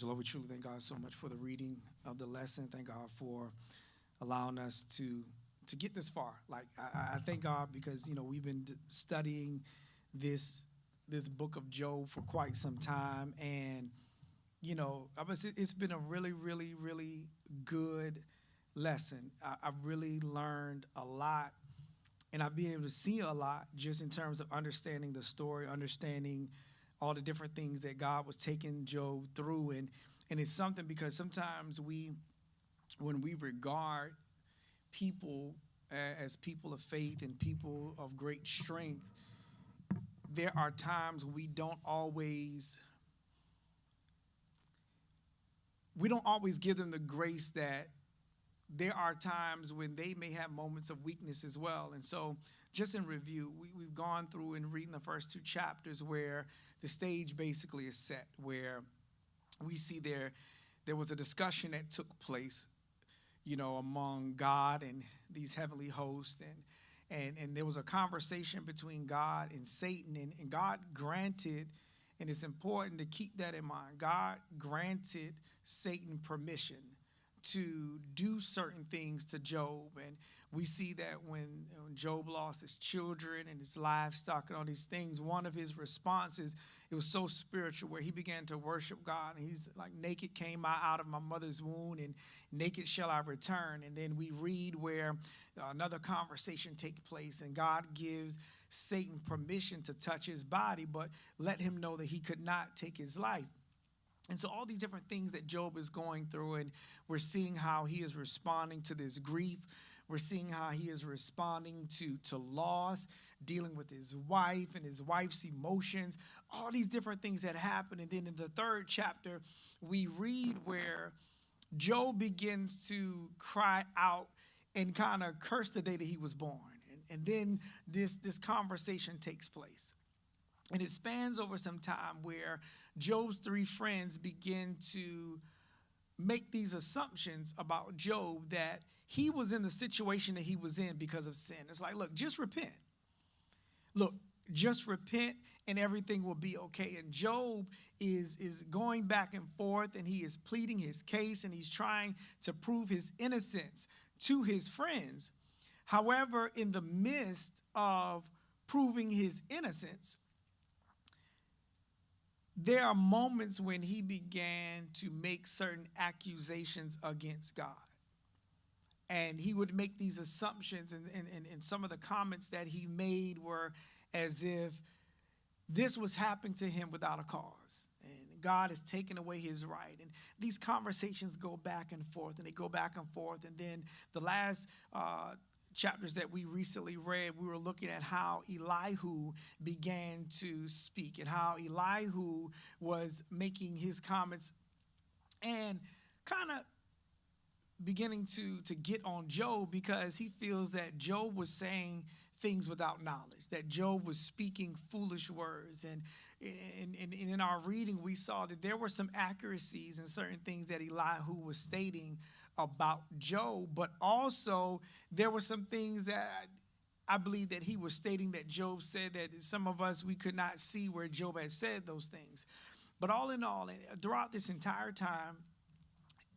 Lord, we truly thank God so much for the reading of the lesson. Thank God for allowing us to get this far. Like I thank God because we've been studying this book of Job for quite some time, and it's been a really, really, really good lesson. I've really learned a lot, and I've been able to see a lot just in terms of understanding the story, understanding all the different things that God was taking Job through, and it's something because sometimes when we regard people as people of faith and people of great strength, there are times we don't always give them the grace that there are times when they may have moments of weakness as well. And so just in review, we've gone through and reading the first two chapters where the stage basically is set, where we see there was a discussion that took place, among God and these heavenly hosts, and there was a conversation between God and Satan, and God granted, and it's important to keep that in mind, God granted Satan permission to do certain things to Job. And we see that when Job lost his children and his livestock and all these things, one of his responses, it was so spiritual, where he began to worship God. And he's like, naked came I out of my mother's womb, and naked shall I return. And then we read where another conversation takes place, and God gives Satan permission to touch his body, but let him know that he could not take his life. And so all these different things that Job is going through, and we're seeing how he is responding to this grief. We're seeing how he is responding to loss, dealing with his wife and his wife's emotions, all these different things that happen. And then in the third chapter, we read where Job begins to cry out and kind of curse the day that he was born. And then this conversation takes place. And it spans over some time where Job's three friends begin to make these assumptions about Job, that he was in the situation that he was in because of sin. It's like, look, just repent. Look, just repent and everything will be okay. And Job is going back and forth, and he is pleading his case, and he's trying to prove his innocence to his friends. However, in the midst of proving his innocence, there are moments when he began to make certain accusations against God. And he would make these assumptions, and some of the comments that he made were as if this was happening to him without a cause. And God has taken away his right. And these conversations go back and forth, and they go back and forth. And then the last chapters that we recently read, we were looking at how Elihu began to speak, and how Elihu was making his comments and kind of beginning to get on Job, because he feels that Job was saying things without knowledge, that Job was speaking foolish words. And in our reading, we saw that there were some accuracies in certain things that Elihu was stating about Job, but also there were some things that I believe that he was stating that Job said that some of us, we could not see where Job had said those things. But all in all, throughout this entire time,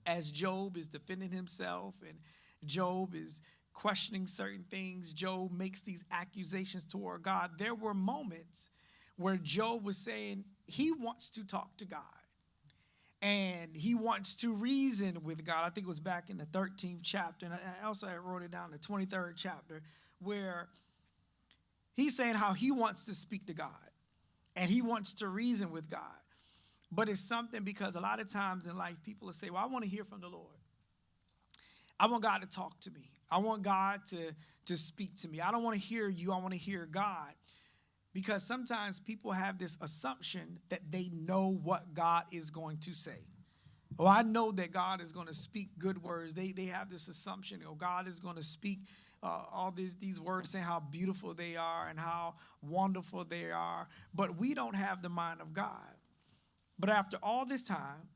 as Job is defending himself and Job is questioning certain things, Job makes these accusations toward God. There were moments where Job was saying he wants to talk to God, and he wants to reason with God. I think it was back in the 13th chapter, and I also wrote it down, the 23rd chapter, where he's saying how he wants to speak to God, and he wants to reason with God. But it's something, because a lot of times in life, people will say, well, I want to hear from the Lord. I want God to talk to me. I want God to speak to me. I don't want to hear you. I want to hear God. Because sometimes people have this assumption that they know what God is going to say. Oh, I know that God is going to speak good words. They have this assumption, God is going to speak all these words, saying how beautiful they are and how wonderful they are. But we don't have the mind of God. But after all this time,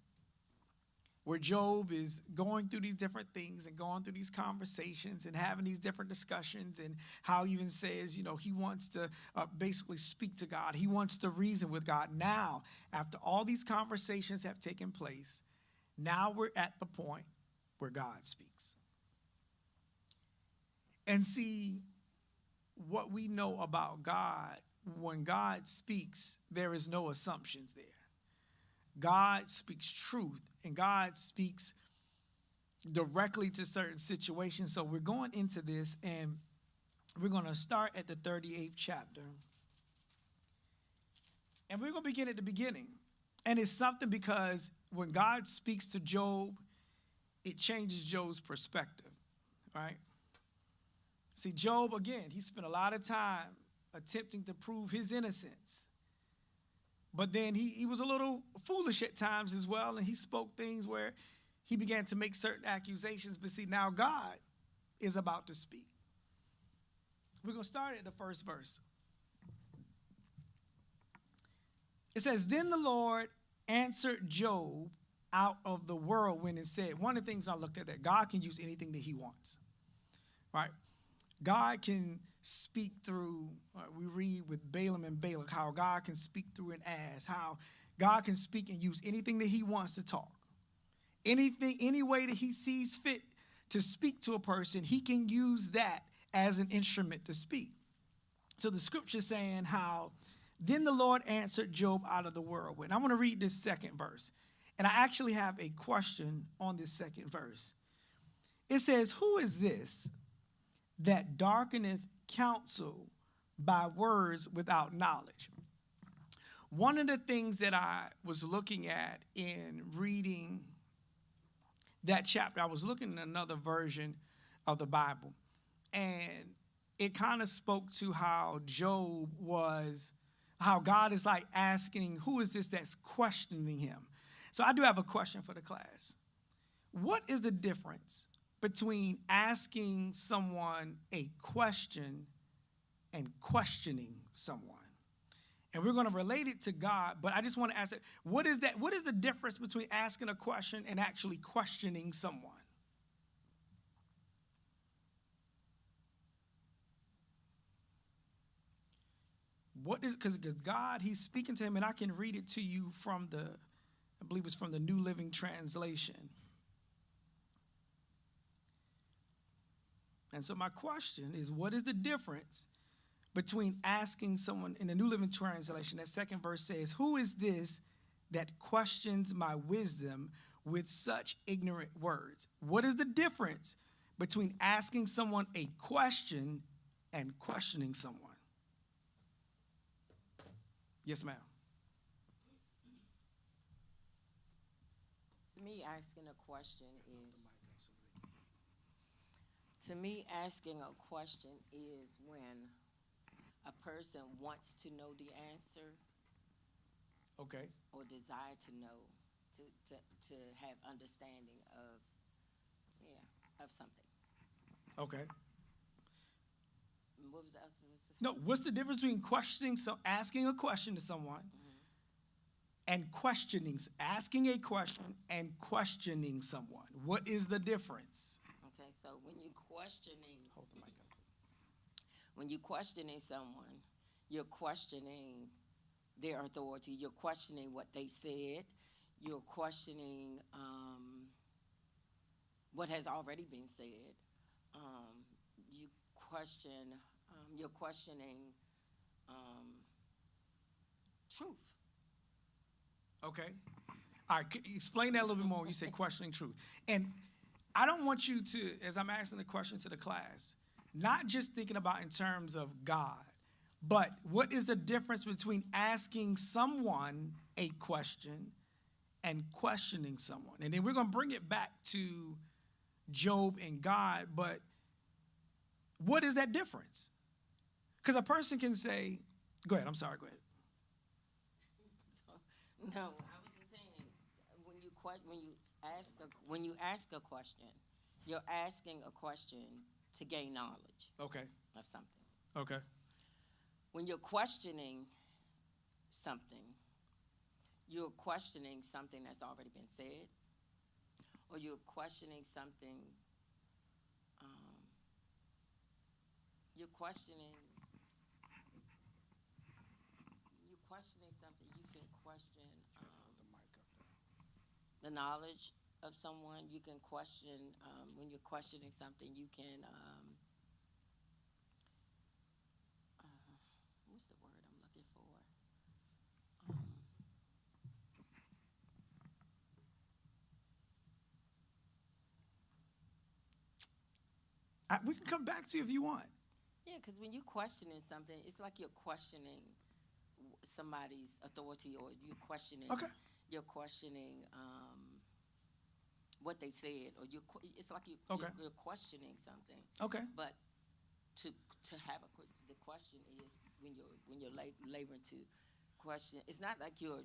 where Job is going through these different things and going through these conversations and having these different discussions, and how he even says, he wants to basically speak to God. He wants to reason with God. Now, after all these conversations have taken place, now we're at the point where God speaks. And see, what we know about God, when God speaks, there is no assumptions there. God speaks truth, and God speaks directly to certain situations. So we're going into this, and we're going to start at the 38th chapter. And we're going to begin at the beginning. And it's something because when God speaks to Job, it changes Job's perspective, right? See, Job, again, he spent a lot of time attempting to prove his innocence. But then he was a little foolish at times as well, and he spoke things where he began to make certain accusations. But see, now God is about to speak. We're going to start at the first verse. It says, "Then the Lord answered Job out of the whirlwind and said," one of the things I looked at, that God can use anything that he wants, right? God can speak through, we read with Balaam and Balak, how God can speak through an ass, how God can speak and use anything that he wants to talk. Anything, any way that he sees fit to speak to a person, he can use that as an instrument to speak. So the scripture saying how, "Then the Lord answered Job out of the whirlwind." I want to read this second verse. And I actually have a question on this second verse. It says, "Who is this that darkeneth counsel by words without knowledge?" One of the things that I was looking at in reading that chapter, I was looking at another version of the Bible, and it kind of spoke to how Job was, how God is like asking, who is this that's questioning him? So I do have a question for the class. What is the difference between asking someone a question and questioning someone? And we're going to relate it to God, but I just want to ask it, what is that? What is the difference between asking a question and actually questioning someone? What is, because God, he's speaking to him, and I can read it to you from the, I believe it's from the New Living Translation. And so my question is, what is the difference between asking someone, in the New Living Translation, that second verse says, "Who is this that questions my wisdom with such ignorant words?" What is the difference between asking someone a question and questioning someone? Yes, ma'am. Me asking a question is, to me, asking a question is when a person wants to know the answer. Okay. Or desire to know, to have understanding of something. Okay. What was the other? No, what's the difference between questioning, so asking a question to someone, and questioning, asking a question and questioning someone? What is the difference? Okay, so when you're questioning, Hold the mic up. when you're questioning someone, you're questioning their authority. You're questioning what they said. You're questioning what has already been said. You're questioning truth. Okay. All right, explain that a little bit more when you say questioning truth. And I don't want you to, as I'm asking the question to the class, not just thinking about in terms of God, but what is the difference between asking someone a question and questioning someone? And then we're going to bring it back to Job and God, but what is that difference? Because a person can say, go ahead, I'm sorry, go ahead. No, I was just saying, when you ask a question, you're asking a question to gain knowledge. Okay. Of something. Okay. When you're questioning something, you're questioning something that's already been said. or you're questioning something. Um, you're questioning. You're questioning something. You can question the knowledge of someone. You can question when you're questioning something. You can. What's the word I'm looking for? Um, We can come back to you if you want. yeah, because when you're questioning something, it's like you're questioning somebody's authority, or you're questioning. Okay. You're questioning what they said, or it's like Okay. you're questioning something. Okay. But to have the question is when you're laboring to question. It's not like you're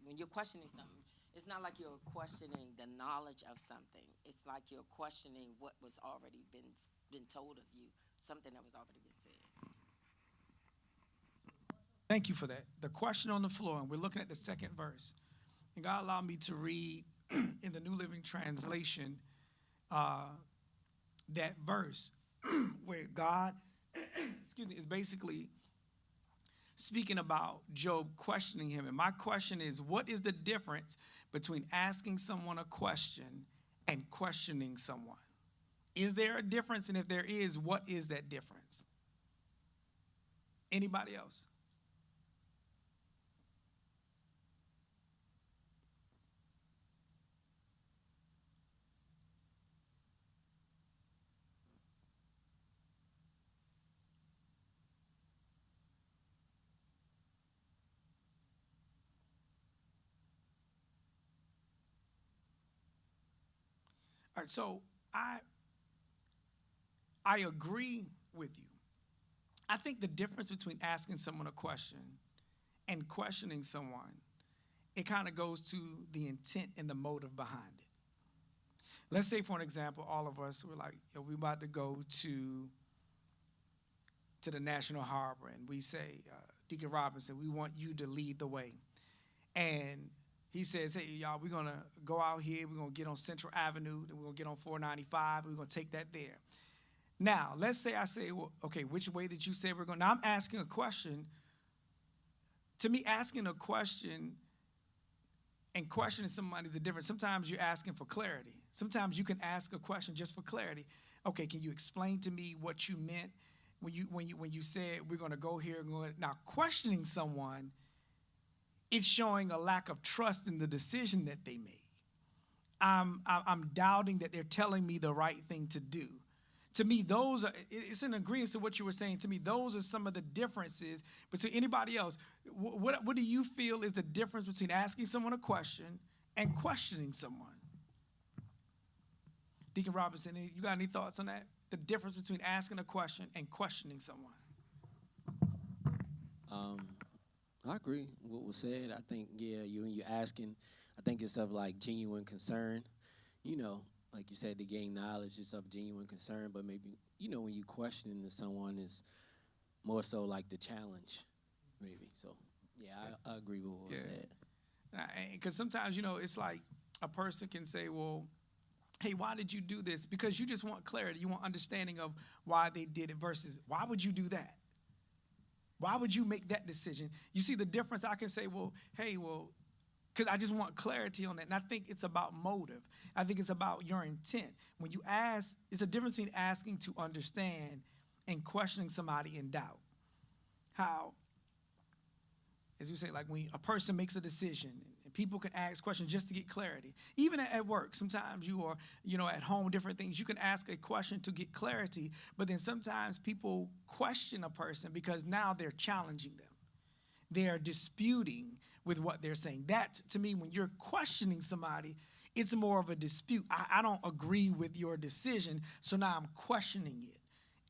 when you're questioning something. It's not like you're questioning the knowledge of something. It's like you're questioning what was already been told of you, something that was already been said. Thank you for that. The question on the floor, and we're looking at the second verse. And God allowed me to read in the New Living Translation that verse where God, excuse me, is basically speaking about Job questioning him. And my question is, what is the difference between asking someone a question and questioning someone? Is there a difference? And if there is, what is that difference? Anybody else? All right, so I agree with you. I think the difference between asking someone a question and questioning someone, it kind of goes to the intent and the motive behind it. Let's say, for an example, all of us were like, we're about to go to the National Harbor, and we say, Deacon Robinson, we want you to lead the way. And he says, hey, y'all, we're going to go out here. We're going to get on Central Avenue. Then we're going to get on 495. We're going to take that there. Now, let's say I say, well, okay, which way did you say we're going? Now, I'm asking a question. To me, asking a question and questioning somebody is a difference. Sometimes you're asking for clarity. Sometimes you can ask a question just for clarity. Okay, can you explain to me what you meant when you said we're going to go here? Now, questioning someone, it's showing a lack of trust in the decision that they made. I'm doubting that they're telling me the right thing to do. To me, it's in agreement to what you were saying. To me, those are some of the differences between anybody else. What do you feel is the difference between asking someone a question and questioning someone? Deacon Robinson, you got any thoughts on that? The difference between asking a question and questioning someone? I agree with what was said. I think, yeah, when you're asking, I think it's of like genuine concern. Like you said, to gain knowledge is of genuine concern, but maybe, when you questioning someone is more so like the challenge, maybe. So, yeah, I agree with what was said. Because sometimes, it's like a person can say, well, hey, why did you do this? Because you just want clarity. You want understanding of why they did it versus why would you do that? Why would you make that decision? You see the difference? I can say, well, hey, because I just want clarity on that. And I think it's about motive. I think it's about your intent. When you ask, it's a difference between asking to understand and questioning somebody in doubt. How, as we say, like when a person makes a decision, and people can ask questions just to get clarity. Even at work, sometimes you are, at home, different things. You can ask a question to get clarity, but then sometimes people question a person because now they're challenging them. They're disputing with what they're saying. That, to me, when you're questioning somebody, it's more of a dispute. I don't agree with your decision, so now I'm questioning it.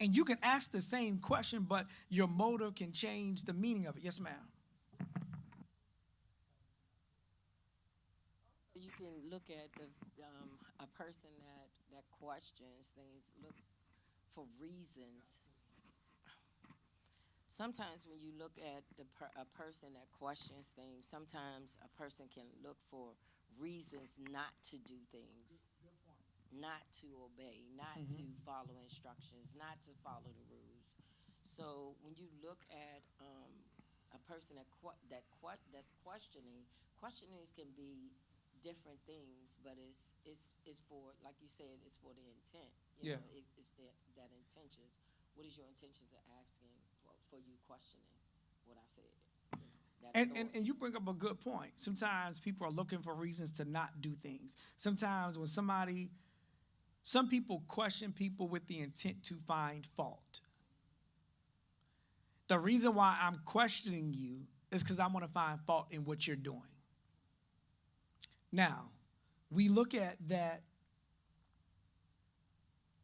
And you can ask the same question, but your motive can change the meaning of it. Yes, ma'am. You can look at a person that questions things, looks for reasons. Sometimes when you look at a person that questions things, sometimes a person can look for reasons not to do things. not to obey, not to follow instructions, not to follow the rules. So when you look at a person that's questionings can be different things, but it's for, like you said, it's for the intent. You Yeah. know, it's that intentions. What is your intentions of asking for you questioning what I said? You know, that And you bring up a good point. Sometimes people are looking for reasons to not do things. Sometimes when some people question people with the intent to find fault. The reason why I'm questioning you is because I want to find fault in what you're doing. Now, we look at that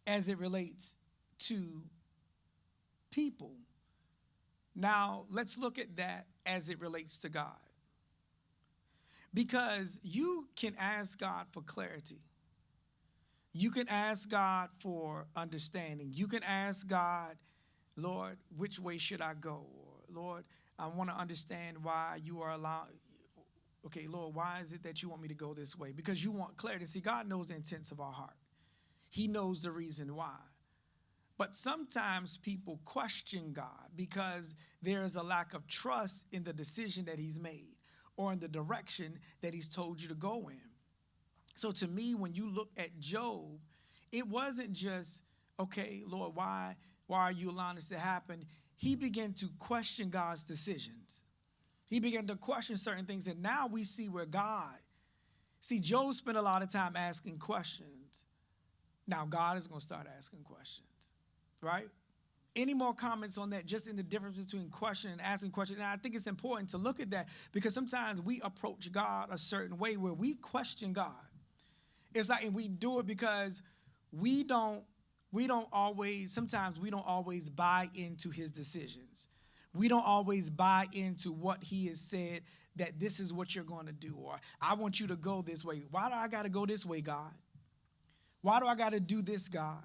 as it relates to people. Now, let's look at that as it relates to God. Because you can ask God for clarity. You can ask God for understanding. You can ask God, Lord, which way should I go? Or, Lord, I want to understand why you are allowing. Okay, Lord, why is it that you want me to go this way? Because you want clarity. See, God knows the intents of our heart. He knows the reason why. But sometimes people question God because there is a lack of trust in the decision that he's made or in the direction that he's told you to go in. So to me, when you look at Job, it wasn't just, okay, Lord, why are you allowing this to happen? He began to question God's decisions. He began to question certain things. And now we see where Job spent a lot of time asking questions. Now God is going to start asking questions, right? Any more comments on that, just in the difference between questioning and asking questions? And I think it's important to look at that because sometimes we approach God a certain way where we question God. It's like, and we do it because sometimes we don't always buy into his decisions. We don't always buy into what he has said, that this is what you're going to do, or I want you to go this way. Why do I got to go this way, God? Why do I got to do this, God?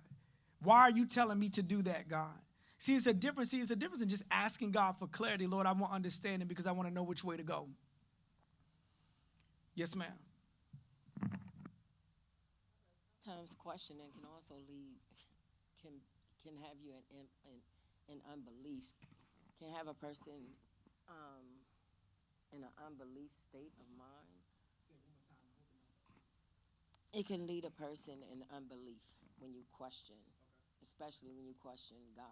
Why are you telling me to do that, God? See, it's a difference in just asking God for clarity. Lord, I want understanding because I want to know which way to go. Yes, ma'am. Sometimes questioning can also can have you in unbelief. Can have a person in an unbelief state of mind. It can lead a person in unbelief when you question, especially when you question God.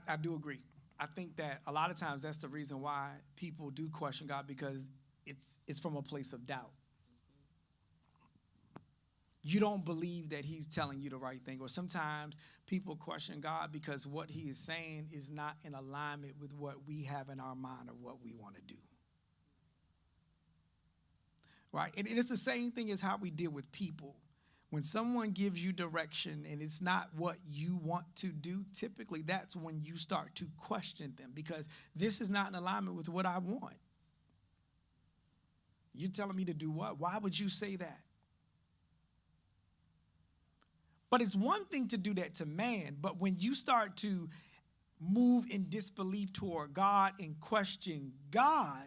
I do agree. I think that a lot of times that's the reason why people do question God, because it's from a place of doubt. You don't believe that he's telling you the right thing. Or sometimes people question God because what he is saying is not in alignment with what we have in our mind or what we want to do. Right? And it's the same thing as how we deal with people. When someone gives you direction and it's not what you want to do, typically that's when you start to question them, because this is not in alignment with what I want. You're telling me to do what? Why would you say that? But it's one thing to do that to man, but when you start to move in disbelief toward God and question God,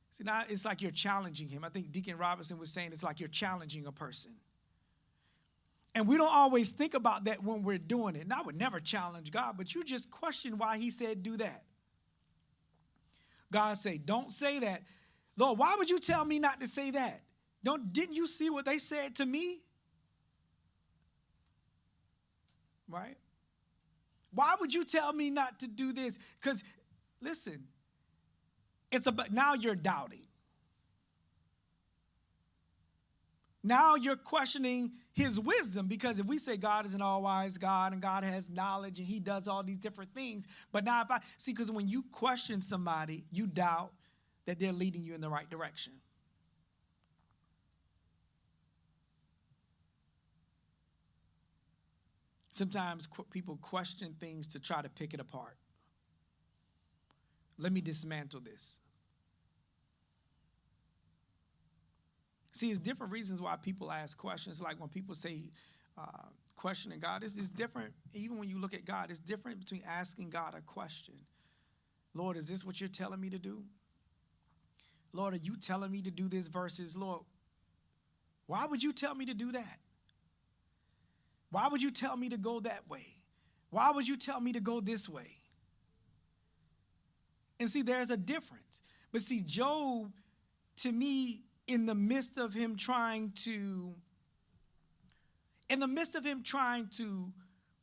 see, now it's like you're challenging him. I think Deacon Robinson was saying it's like you're challenging a person. And we don't always think about that when we're doing it. And I would never challenge God, but you just question why he said do that. God say, don't say that. Lord, why would you tell me not to say that? Didn't you see what they said to me? Right? Why would you tell me not to do this? Because, listen, it's about, now you're doubting. Now you're questioning his wisdom, because if we say God is an all-wise God and God has knowledge and he does all these different things, but now because when you question somebody, you doubt that they're leading you in the right direction. Sometimes people question things to try to pick it apart. Let me dismantle this. See, it's different reasons why people ask questions. Like when people say questioning God, it's different. Even when you look at God, it's different between asking God a question. Lord, is this what you're telling me to do? Lord, are you telling me to do this versus, Lord, Why would you tell me to do that? Why would you tell me to go that way? Why would you tell me to go this way? And see, there's a difference. But see, Job, to me, in the midst of him trying to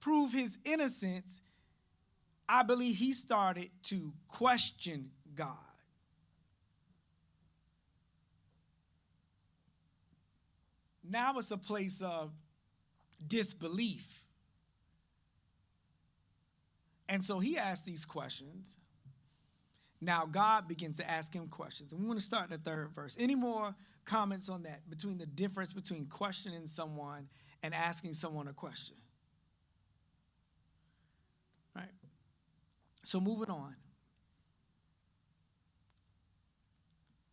prove his innocence, I believe he started to question God. Now it's a place of disbelief. And so he asked these questions. Now God begins to ask him questions. And we want to start in the third verse. Any more comments on that, between the difference between questioning someone and asking someone a question? Right? So moving on.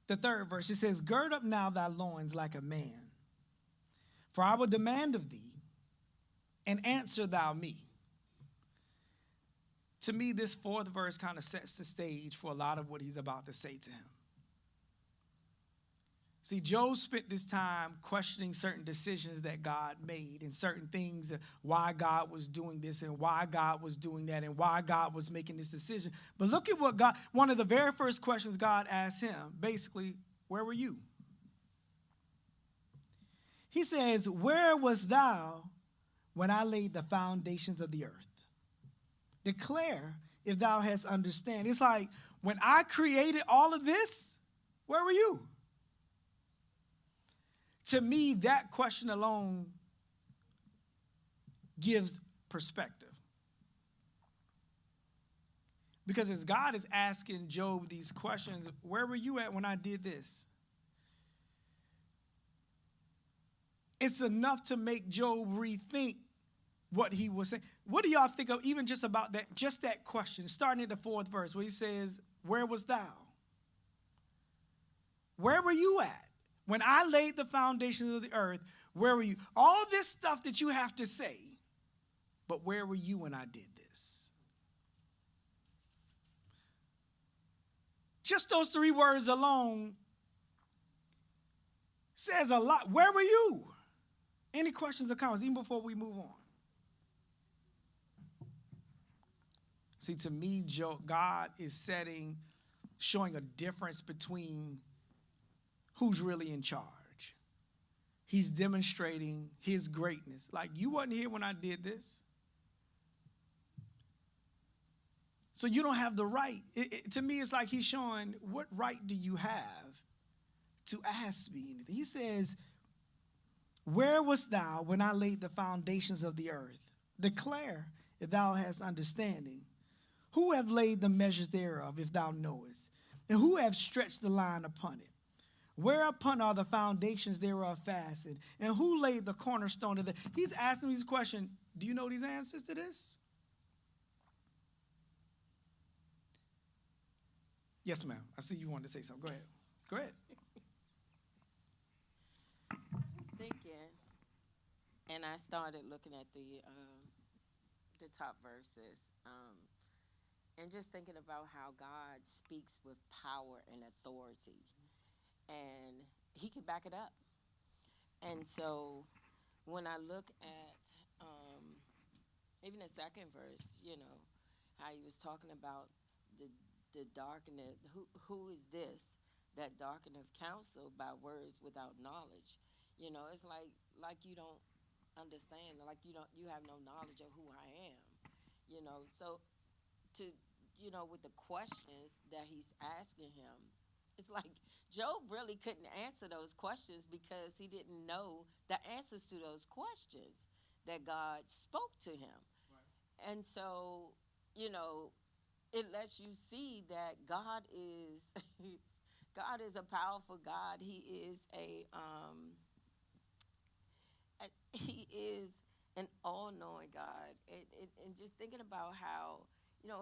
The third verse, it says, gird up now thy loins like a man, for I will demand of thee, and answer thou me. To me, this fourth verse kind of sets the stage for a lot of what he's about to say to him. See, Job spent this time questioning certain decisions that God made and certain things, why God was doing this and why God was doing that and why God was making this decision. But look at what one of the very first questions God asked him, basically, where were you? He says, where wast thou when I laid the foundations of the earth? Declare if thou hast understand. It's like, when I created all of this, where were you? To me, that question alone gives perspective. Because as God is asking Job these questions, where were you at when I did this? It's enough to make Job rethink what he was saying. What do y'all think of even just about that, just that question, starting at the fourth verse, where he says, where was thou? Where were you at? When I laid the foundations of the earth, where were you? All this stuff that you have to say, but where were you when I did this? Just those three words alone says a lot. Where were you? Any questions or comments, even before we move on? See, to me, God is showing a difference between who's really in charge. He's demonstrating his greatness. Like, you wasn't here when I did this. So you don't have the right. To me, it's like he's showing, what right do you have to ask me anything? He says, where wast thou when I laid the foundations of the earth? Declare if thou hast understanding. Who have laid the measures thereof, if thou knowest? And who have stretched the line upon it? Whereupon are the foundations thereof fastened? And who laid the cornerstone of it? He's asking these questions. Do you know these answers to this? Yes, ma'am. I see you wanted to say something. Go ahead. Go ahead. I was thinking, and I started looking at the top verses, and just thinking about how God speaks with power and authority, and he can back it up. And so when I look at even the second verse, how he was talking about the darkness, who is this that darkeneth counsel by words without knowledge? It's like you don't understand, like you have no knowledge of who I am. So to with the questions that he's asking him, it's like Job really couldn't answer those questions because he didn't know the answers to those questions that God spoke to him. Right. And so, it lets you see that God is God is a powerful God. He is he is an all-knowing God. And just thinking about how,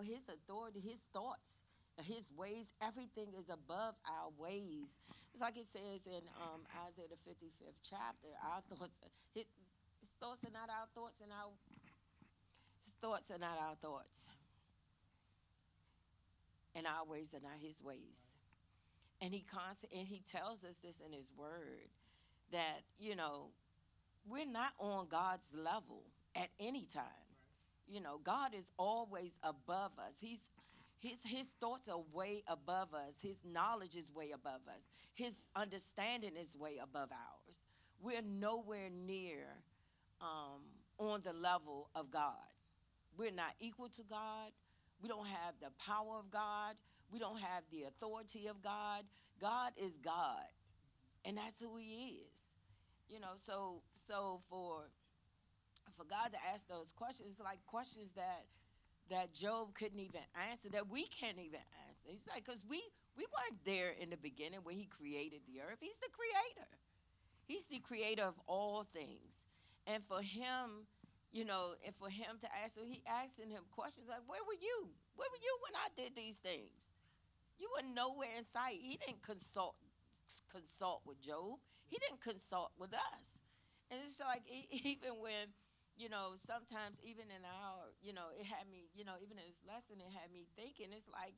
his authority, his thoughts, his ways, everything is above our ways. It's like it says in Isaiah the 55th chapter, our thoughts, his thoughts are not our thoughts, and his thoughts are not our thoughts. And our ways are not his ways. And he tells us this in his word. that, we're not on God's level at any time. God is always above us. His thoughts are way above us. His knowledge is way above us. His understanding is way above ours. We're nowhere near on the level of God. We're not equal to God. We don't have the power of God. We don't have the authority of God. God is God, and that's who He is. So for God to ask those questions, like questions that Job couldn't even answer, that we can't even answer. He's like, because we weren't there in the beginning when He created the earth. He's the creator. He's the creator of all things. And for Him, and for Him to ask him, He asking him questions like, where were you? Where were you when I did these things? You were nowhere in sight. He didn't consult with Job. He didn't consult with us. And it's like, even when, sometimes even in our, it had me, even in this lesson, it had me thinking, it's like,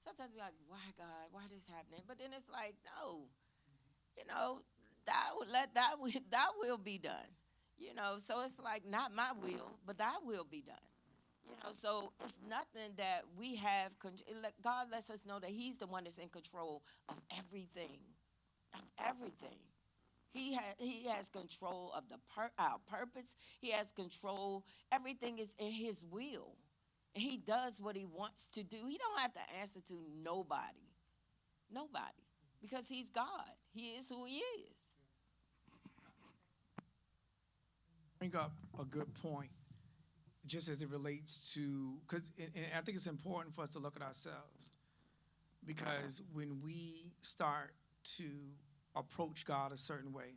sometimes we're like, why God, why this happening? But then it's like, no, that will be done. So it's like, not my will, but thy will be done. So it's nothing that we have. God lets us know that He's the one that's in control of everything, of everything. He has control of our purpose. He has control. Everything is in His will. And He does what He wants to do. He don't have to answer to nobody. Nobody. Because He's God. He is who He is. Bring up a good point, just as it relates to, because I think it's important for us to look at ourselves, because when we start to approach God a certain way,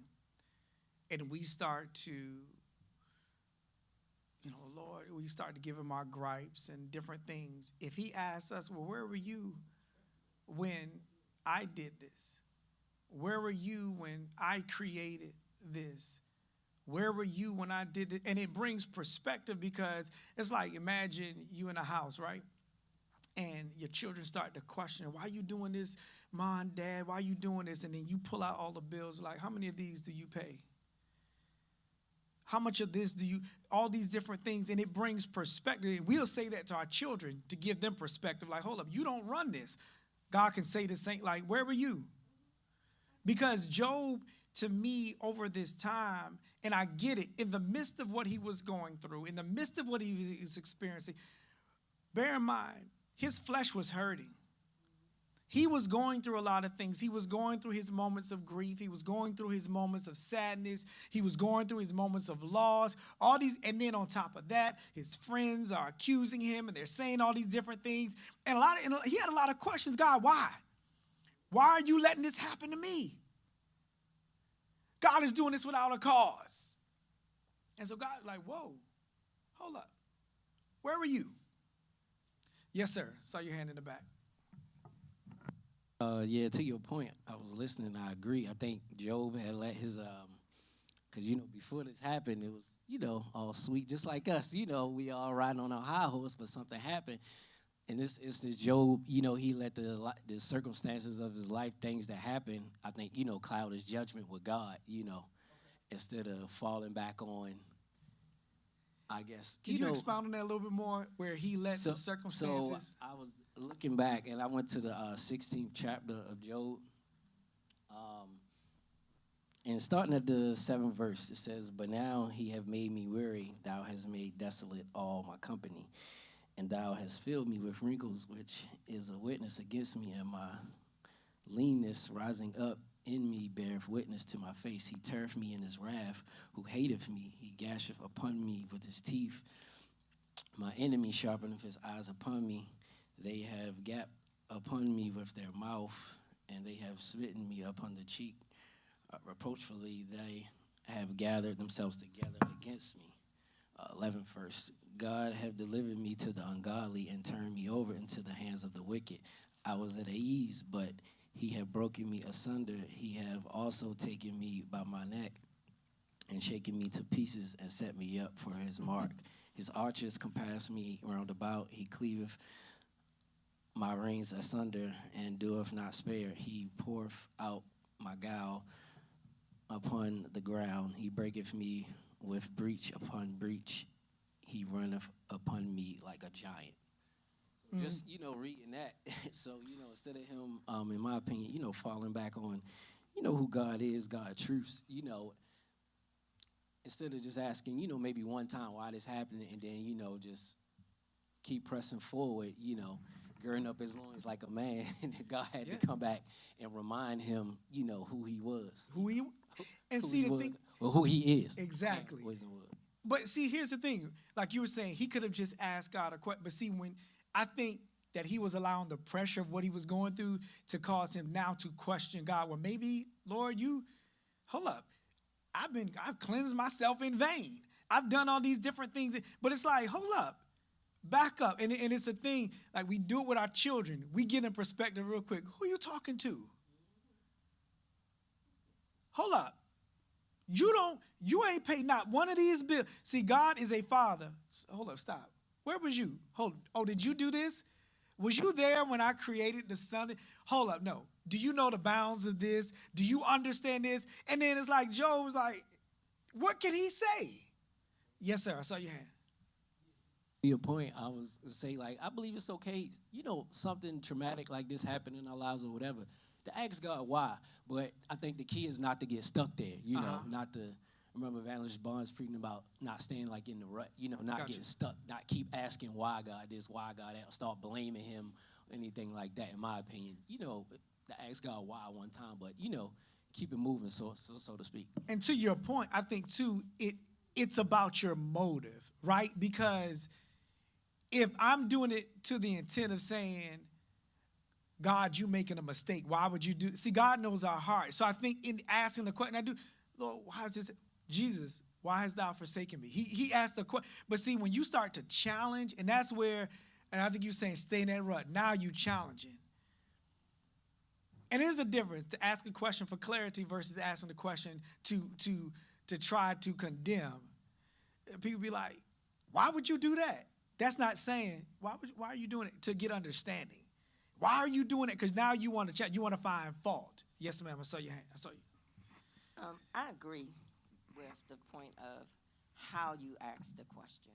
and we start to, Lord, we start to give Him our gripes and different things. If He asks us, well, where were you when I did this? Where were you when I created this? Where were you when I did it? And it brings perspective, because it's like, imagine you in a house, right? And your children start to question, why are you doing this, Mom, Dad? Why are you doing this? And then you pull out all the bills, like, how many of these do you pay? How much of this do you, all these different things, and it brings perspective. We'll say that to our children to give them perspective, like, hold up, you don't run this. God can say the same, like, where were you? Because Job, to me, over this time, and I get it, in the midst of what he was going through, in the midst of what he was experiencing, bear in mind, his flesh was hurting. He was going through a lot of things. He was going through his moments of grief. He was going through his moments of sadness. He was going through his moments of loss. All these, and then on top of that, his friends are accusing him, and they're saying all these different things. And he had a lot of questions. God, why? Why are you letting this happen to me? God is doing this without a cause. And so God is like, whoa, hold up. Where were you? Yes, sir. Saw your hand in the back. Yeah, to your point, I was listening. I agree. I think Job had let his, because, before this happened, it was, all sweet, just like us. We all riding on our high horse, but something happened. And this is the Job, he let the circumstances of his life, things that happen, I think, cloud his judgment with God, instead of falling back on, I guess. Can you expound on that a little bit more, where he let the circumstances? So I was looking back, and I went to the 16th chapter of Job. And starting at the 7th verse, it says, "But now he have made me weary, thou hast made desolate all my company. And thou hast filled me with wrinkles, which is a witness against me, and my leanness rising up in me beareth witness to my face. He teareth me in his wrath, who hateth me. He gasheth upon me with his teeth. My enemy sharpeneth his eyes upon me. They have gaped upon me with their mouth, and they have smitten me upon the cheek. Reproachfully they have gathered themselves together against me." 11th verse, "God have delivered me to the ungodly and turned me over into the hands of the wicked. I was at ease, but he have broken me asunder. He have also taken me by my neck and shaken me to pieces and set me up for his mark. His archers compass me round about. He cleaveth my reins asunder and doeth not spare. He poureth out my gall upon the ground. He breaketh me with breach upon breach. He runneth upon me like a giant. So just, reading that. So, instead of him, in my opinion, falling back on, who God is, God truths, instead of just asking, maybe one time why this happened and then, just keep pressing forward, girding up his loins like a man. God had to come back and remind him, who he was. Who he and who see he the was, thing. or who he is. Exactly. Was and was. But see, here's the thing. Like you were saying, he could have just asked God a question. But see, when I think that he was allowing the pressure of what he was going through to cause him now to question God. Well, maybe, Lord, hold up. I've cleansed myself in vain. I've done all these different things. But it's like, hold up. Back up. And it's a thing, like we do it with our children. We get in perspective real quick. Who are you talking to? Hold up. You ain't paid not one of these bills. See, God is a father. Hold up, stop. Where was you? Did you do this? Was you there when I created the sun? Hold up, no. Do you know the bounds of this? Do you understand this? And then it's like Job was like, what can he say? Yes, sir, I saw your hand. Your point, I was say, I believe it's okay, something traumatic like this happened in our lives or whatever, to ask God why. But I think the key is not to get stuck there, not to, remember Evangelist Barnes preaching about not staying in the rut, not getting stuck, not keep asking why God this, why God that, start blaming him, anything like that, in my opinion. To ask God why one time, but, keep it moving, so to speak. And to your point, I think, too, it's about your motive, right? Because if I'm doing it to the intent of saying, God, you making a mistake, why would you do? See, God knows our heart. So I think in asking the question, Lord, why is this? Jesus, why hast thou forsaken me? He asked the question. But see, when you start to challenge, and that's where, and I think you're saying stay in that rut. Now you challenging. And there's a difference to ask a question for clarity versus asking the question to try to condemn. People be like, why would you do that? That's not saying, why are you doing it? To get understanding. Why are you doing it? Because now you want to chat. You want to find fault. Yes, ma'am. I saw your hand. I saw you. I agree with the point of how you ask the question.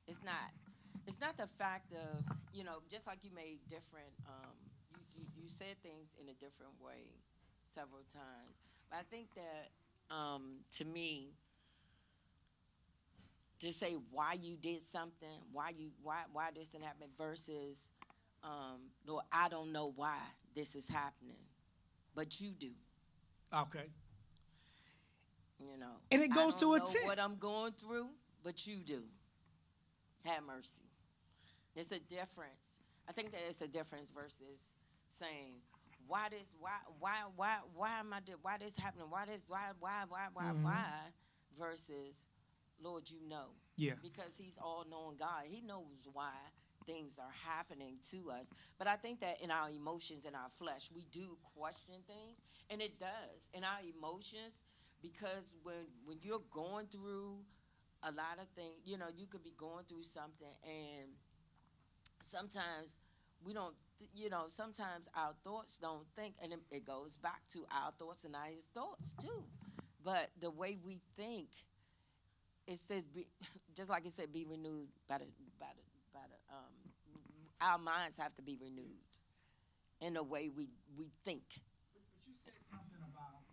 It's not the fact of, just like you made different, you said things in a different way several times. But I think that, to me, to say why you did something, why this didn't happen versus, Lord, I don't know why this is happening, but you do. Okay. And it goes to a tip. What I'm going through, but you do. Have mercy. It's a difference. I think that it's a difference versus saying, why this happening? Why versus, Lord, you know. Yeah. Because he's all-knowing God. He knows why things are happening to us. But I think that in our emotions, in our flesh, we do question things, and it does. In our emotions, because when you're going through a lot of things, you could be going through something, and sometimes we don't, sometimes our thoughts don't think, and it goes back to our thoughts and his thoughts too. But the way we think, it says, just like it said, be renewed our minds have to be renewed in the way we think. But you said something about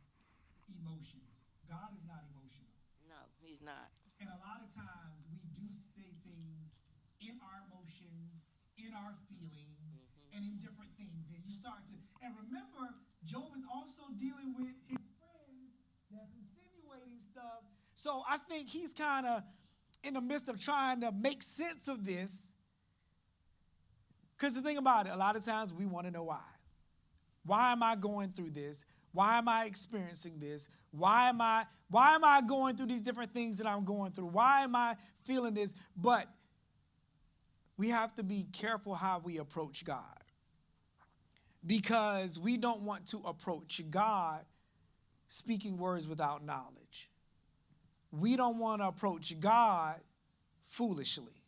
emotions. God is not emotional. No, he's not. And a lot of times we do say things in our emotions, in our feelings, and in different things. And you start to, and remember, Job is also dealing with his friends that's insinuating stuff. So I think he's kind of in the midst of trying to make sense of this. Because the thing about it, a lot of times we want to know why. Why am I going through this? Why am I experiencing this? Why am I going through these different things that I'm going through? Why am I feeling this? But we have to be careful how we approach God. Because we don't want to approach God speaking words without knowledge. We don't want to approach God foolishly.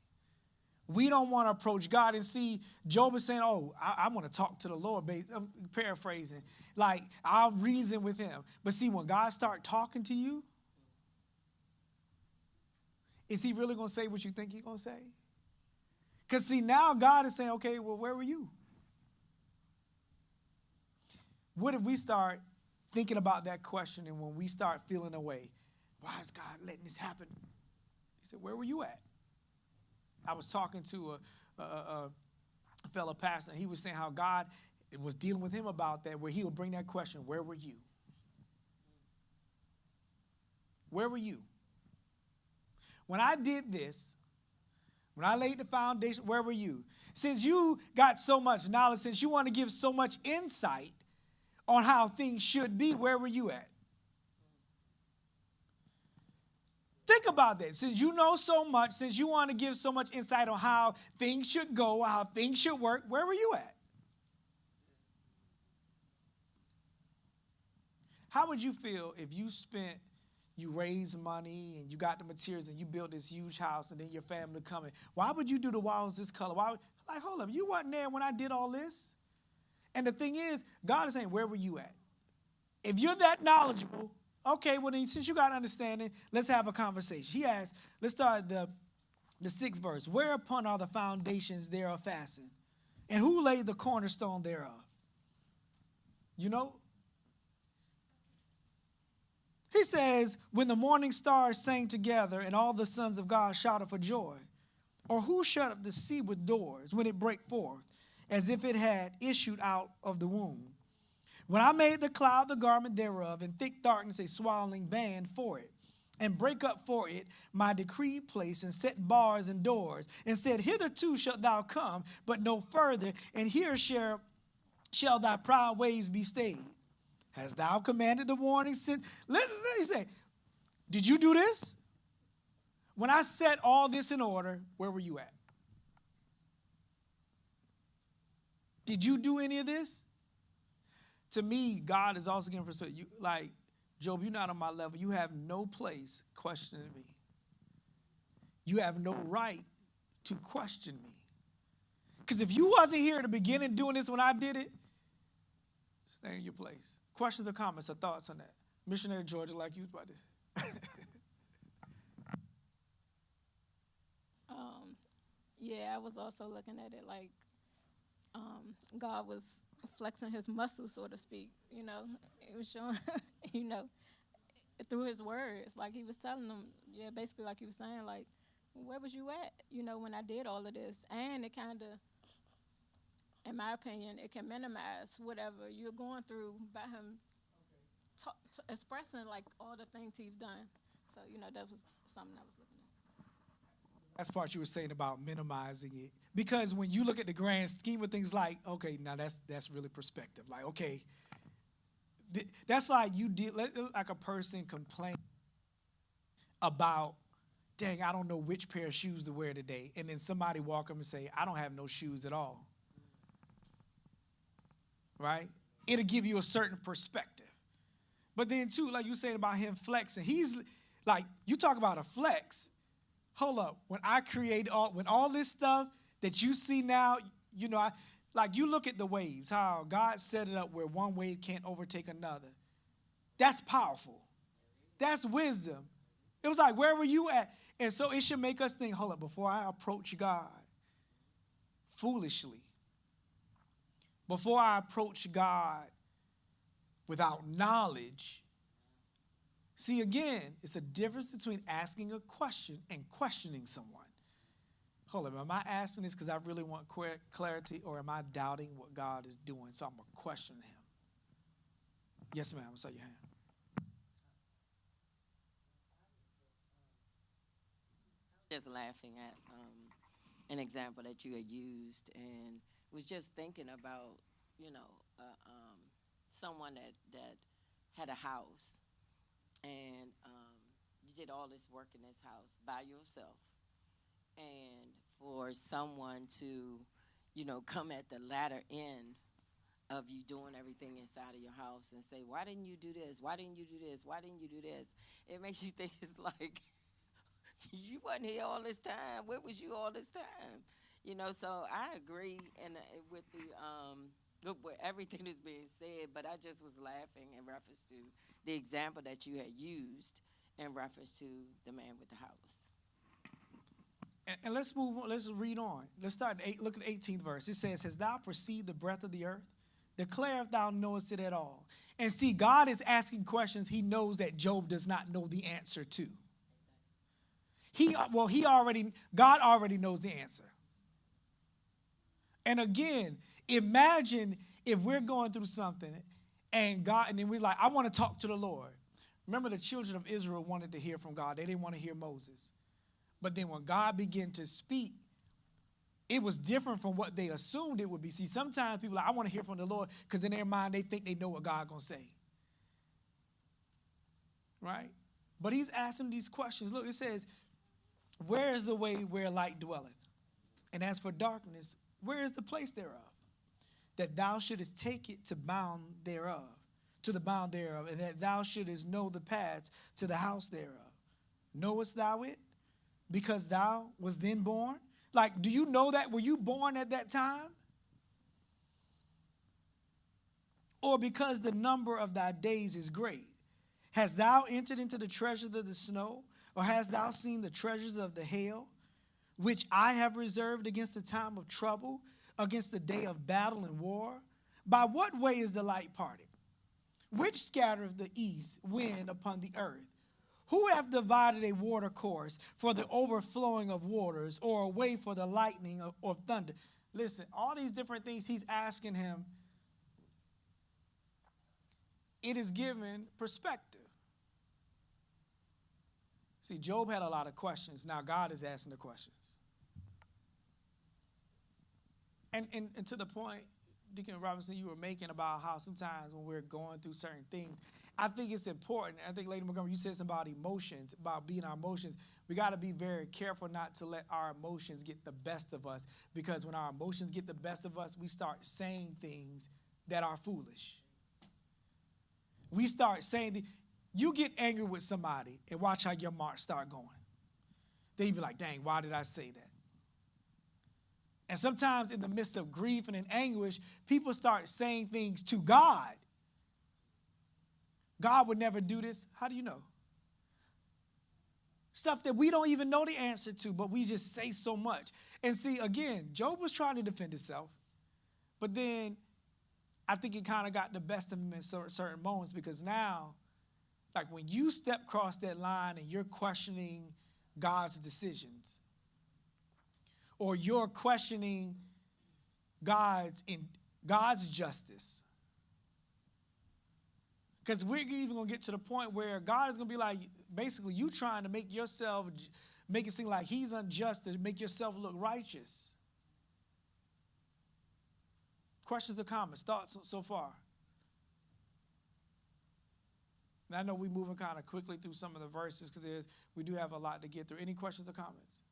We don't want to approach God and see Job is saying, oh, I want to talk to the Lord. I'm paraphrasing. Like, I'll reason with him. But see, when God start talking to you, is he really going to say what you think he's going to say? Because see, now God is saying, okay, well, where were you? What if we start thinking about that question, and when we start feeling away, why is God letting this happen? He said, where were you at? I was talking to a fellow pastor, and he was saying how God was dealing with him about that, where he would bring that question, where were you? Where were you? When I did this, when I laid the foundation, where were you? Since you got so much knowledge, since you want to give so much insight on how things should be, where were you at? Think about that. Since you know so much, since you want to give so much insight on how things should go, how things should work, where were you at? How would you feel if you raised money and you got the materials and you built this huge house and then your family coming? Why would you do the walls this color? Like, hold up, you wasn't there when I did all this? And the thing is, God is saying, where were you at? If you're that knowledgeable, okay, well then, since you got understanding, let's have a conversation. He asked, let's start the 6th verse. Whereupon are the foundations thereof fastened? And who laid the cornerstone thereof? You know? He says, when the morning stars sang together and all the sons of God shouted for joy. Or who shut up the sea with doors when it brake forth, as if it had issued out of the womb? When I made the cloud the garment thereof, and thick darkness a swaddling band for it, and break up for it my decreed place, and set bars and doors, and said, hitherto shalt thou come, but no further, and here shall thy proud ways be stayed. Hast thou commanded the warning since? Let me say, did you do this? When I set all this in order, where were you at? Did you do any of this? To me, God is also giving perspective. Like, Job, you're not on my level. You have no place questioning me. You have no right to question me. Because if you wasn't here at the beginning doing this when I did it, stay in your place. Questions or comments or thoughts on that? Missionary Georgia, like you was about this. Yeah, I was also looking at it like God was flexing his muscles, so to speak. You know, it was showing, you know, through his words. Like he was telling them, yeah, basically like he was saying, like, where was you at, you know, when I did all of this? And it kind of, in my opinion, it can minimize whatever you're going through by him expressing, like, all the things he's done. So, you know, that was something I was looking at. That's part you were saying about minimizing it. Because when you look at the grand scheme of things, like, okay, now that's really perspective. Like, okay, that's like like a person complain about, dang, I don't know which pair of shoes to wear today. And then somebody walk up and say, I don't have no shoes at all. Right? It'll give you a certain perspective. But then, too, like you said about him flexing, he's like, you talk about a flex. Hold up. When I create all this stuff that you see now, you know, like you look at the waves, how God set it up where one wave can't overtake another. That's powerful. That's wisdom. It was like, where were you at? And so it should make us think, hold up, before I approach God foolishly, before I approach God without knowledge. See, again, it's a difference between asking a question and questioning someone. Hold on, am I asking this because I really want clarity, or am I doubting what God is doing, so I'm going to question him? Yes, ma'am. I saw your hand. Just laughing at an example that you had used, and was just thinking about, you know, someone that had a house, and you did all this work in this house by yourself, and for someone to, you know, come at the latter end of you doing everything inside of your house and say, why didn't you do this? Why didn't you do this? Why didn't you do this? It makes you think it's like, You wasn't here all this time. Where was you all this time? You know, so I agree and with the with everything that's being said, but I just was laughing in reference to the example that you had used in reference to the man with the house. And let's move on. Let's read on. Let's start. Look at the 18th verse. It says, "Hast thou perceived the breadth of the earth? Declare if thou knowest it at all." And see, God is asking questions he knows that Job does not know the answer to. God already knows the answer. And again, imagine if we're going through something and then we're like, I want to talk to the Lord. Remember, the children of Israel wanted to hear from God. They didn't want to hear Moses. But then when God began to speak, it was different from what they assumed it would be. See, sometimes people are like, I want to hear from the Lord, because in their mind they think they know what God's going to say. Right? But he's asking these questions. Look, it says, where is the way where light dwelleth? And as for darkness, where is the place thereof? That thou shouldest take it to the bound thereof, and that thou shouldest know the paths to the house thereof. Knowest thou it? Because thou was then born? Like, do you know that? Were you born at that time? Or because the number of thy days is great? Hast thou entered into the treasures of the snow? Or hast thou seen the treasures of the hail, which I have reserved against the time of trouble, against the day of battle and war? By what way is the light parted? Which scattereth the east wind upon the earth? Who hath divided a water course for the overflowing of waters, or a way for the lightning or thunder? Listen, all these different things he's asking him, it is given perspective. See, Job had a lot of questions. Now God is asking the questions. And to the point, Deacon Robinson, you were making about how sometimes when we're going through certain things, I think it's important. I think, Lady Montgomery, you said something about emotions, about being our emotions. We got to be very careful not to let our emotions get the best of us, because when our emotions get the best of us, we start saying things that are foolish. We start saying, you get angry with somebody and watch how your marks start going. Then you be like, dang, why did I say that? And sometimes in the midst of grief and in anguish, people start saying things to God. God would never do this. How do you know? Stuff that we don't even know the answer to, but we just say so much. And see, again, Job was trying to defend himself, but then I think it kind of got the best of him in certain moments, because now, like when you step across that line and you're questioning God's decisions, or you're questioning God's justice, because we're even going to get to the point where God is going to be like, basically, you trying to make it seem like he's unjust to make yourself look righteous. Questions or comments, thoughts so far? And I know we're moving kind of quickly through some of the verses because we do have a lot to get through. Any questions or comments?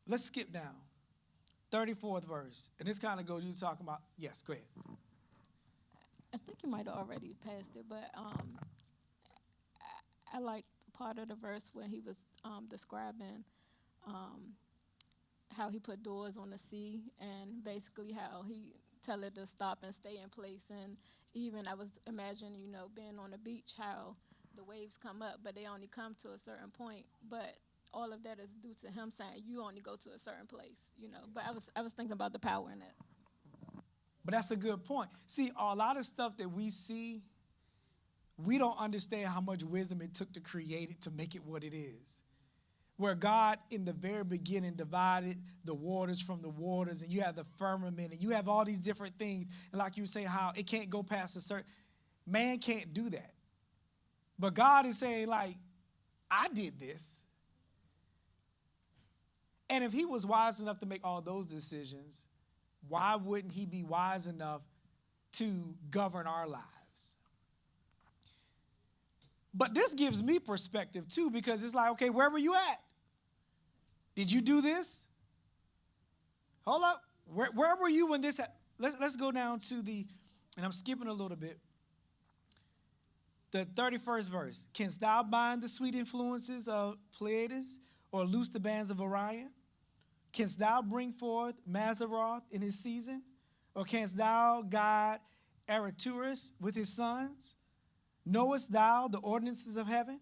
Let's skip down. 34th verse. And this kind of goes, you talking about, yes, go ahead. I think you might have already passed it, but I like part of the verse when he was describing how he put doors on the sea, and basically how he tell it to stop and stay in place. And even I was imagining, being on the beach, how the waves come up, but they only come to a certain point. But all of that is due to him saying you only go to a certain place, But I was thinking about the power in it. But that's a good point. See, a lot of stuff that we see, we don't understand how much wisdom it took to create it, to make it what it is. Where God, in the very beginning, divided the waters from the waters, and you have the firmament, and you have all these different things. And like you were saying, how it can't go past a certain, man can't do that. But God is saying, like, I did this. And if he was wise enough to make all those decisions, why wouldn't he be wise enough to govern our lives? But this gives me perspective too, because it's like, okay, where were you at? Did you do this? Hold up. Where were you when this happened? Let's go down to and I'm skipping a little bit. The 31st verse. Canst thou bind the sweet influences of Pleiades or loose the bands of Orion? Canst thou bring forth Mazzaroth in his season? Or canst thou guide Araturus with his sons? Knowest thou the ordinances of heaven?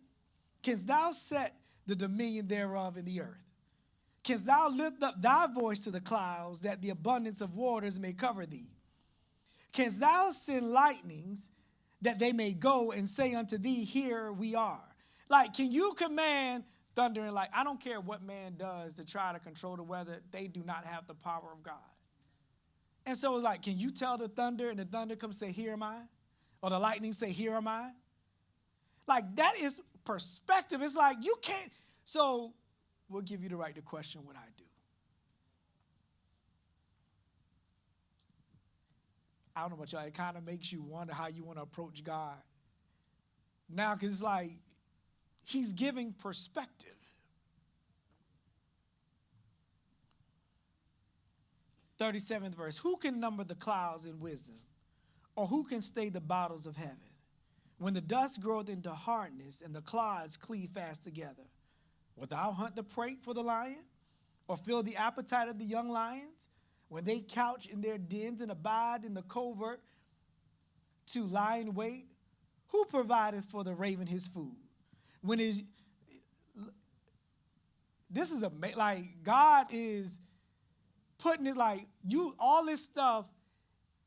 Canst thou set the dominion thereof in the earth? Canst thou lift up thy voice to the clouds, that the abundance of waters may cover thee? Canst thou send lightnings, that they may go and say unto thee, here we are? Like, can you command thunder and light? I don't care what man does to try to control the weather. They do not have the power of God. And so it's like, can you tell the thunder and the thunder come say, here am I? Or the lightning say, here am I? Like, that is perspective. It's like, you can't. So we'll give you the right to question what I do. I don't know about y'all. It kind of makes you wonder how you want to approach God now, because it's like he's giving perspective. 37th verse. Who can number the clouds in wisdom? Or who can stay the bottles of heaven? When the dust groweth into hardness and the clods cleave fast together, wilt thou hunt the prey for the lion? Or fill the appetite of the young lions? When they couch in their dens and abide in the covert to lie in wait, who provideth for the raven his food? This is like God is putting it like you all this stuff.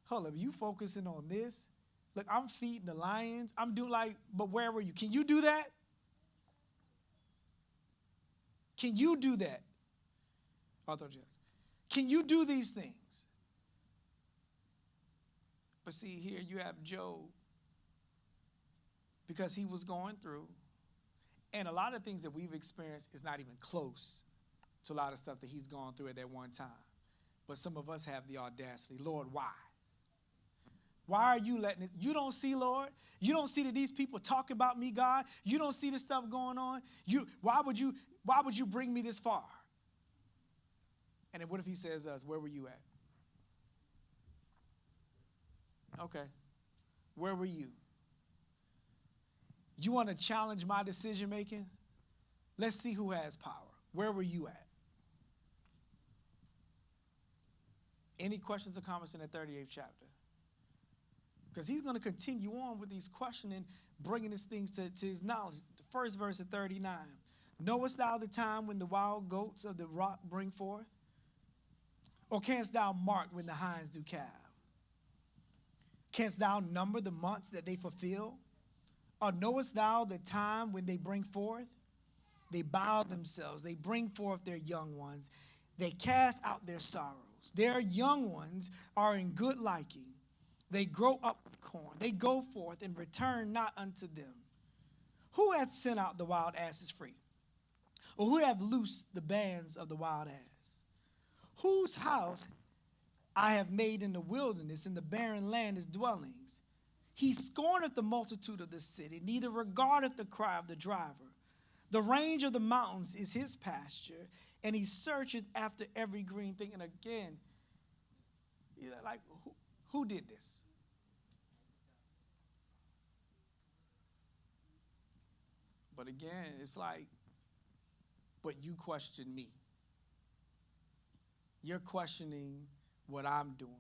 Hold up, you focusing on this? Look, I'm feeding the lions. I'm doing like, but where were you? Can you do that? Can you do that? I thought you. Can you do these things? But see, here you have Job, because he was going through, and a lot of things that we've experienced is not even close to a lot of stuff that he's gone through at that one time. But some of us have the audacity. Lord, why? Why are you letting it? You don't see, Lord? You don't see that these people talk about me, God? You don't see this stuff going on? Why would you bring me this far? And then what if he says us, where were you at? Okay. Where were you? You want to challenge my decision making? Let's see who has power. Where were you at? Any questions or comments in the 38th chapter? Because he's going to continue on with these questioning, bringing his things to his knowledge. The first verse of 39. Knowest thou the time when the wild goats of the rock bring forth? Or canst thou mark when the hinds do calve? Canst thou number the months that they fulfill? Or knowest thou the time when they bring forth? They bow themselves. They bring forth their young ones. They cast out their sorrows. Their young ones are in good liking. They grow up with corn. They go forth and return not unto them. Who hath sent out the wild asses free? Or who hath loosed the bands of the wild ass? Whose house I have made in the wilderness, in the barren land his dwellings. He scorneth the multitude of the city, neither regardeth the cry of the driver. The range of the mountains is his pasture, and he searcheth after every green thing. And again, like, who did this? But again, it's like, but you question me. You're questioning what I'm doing.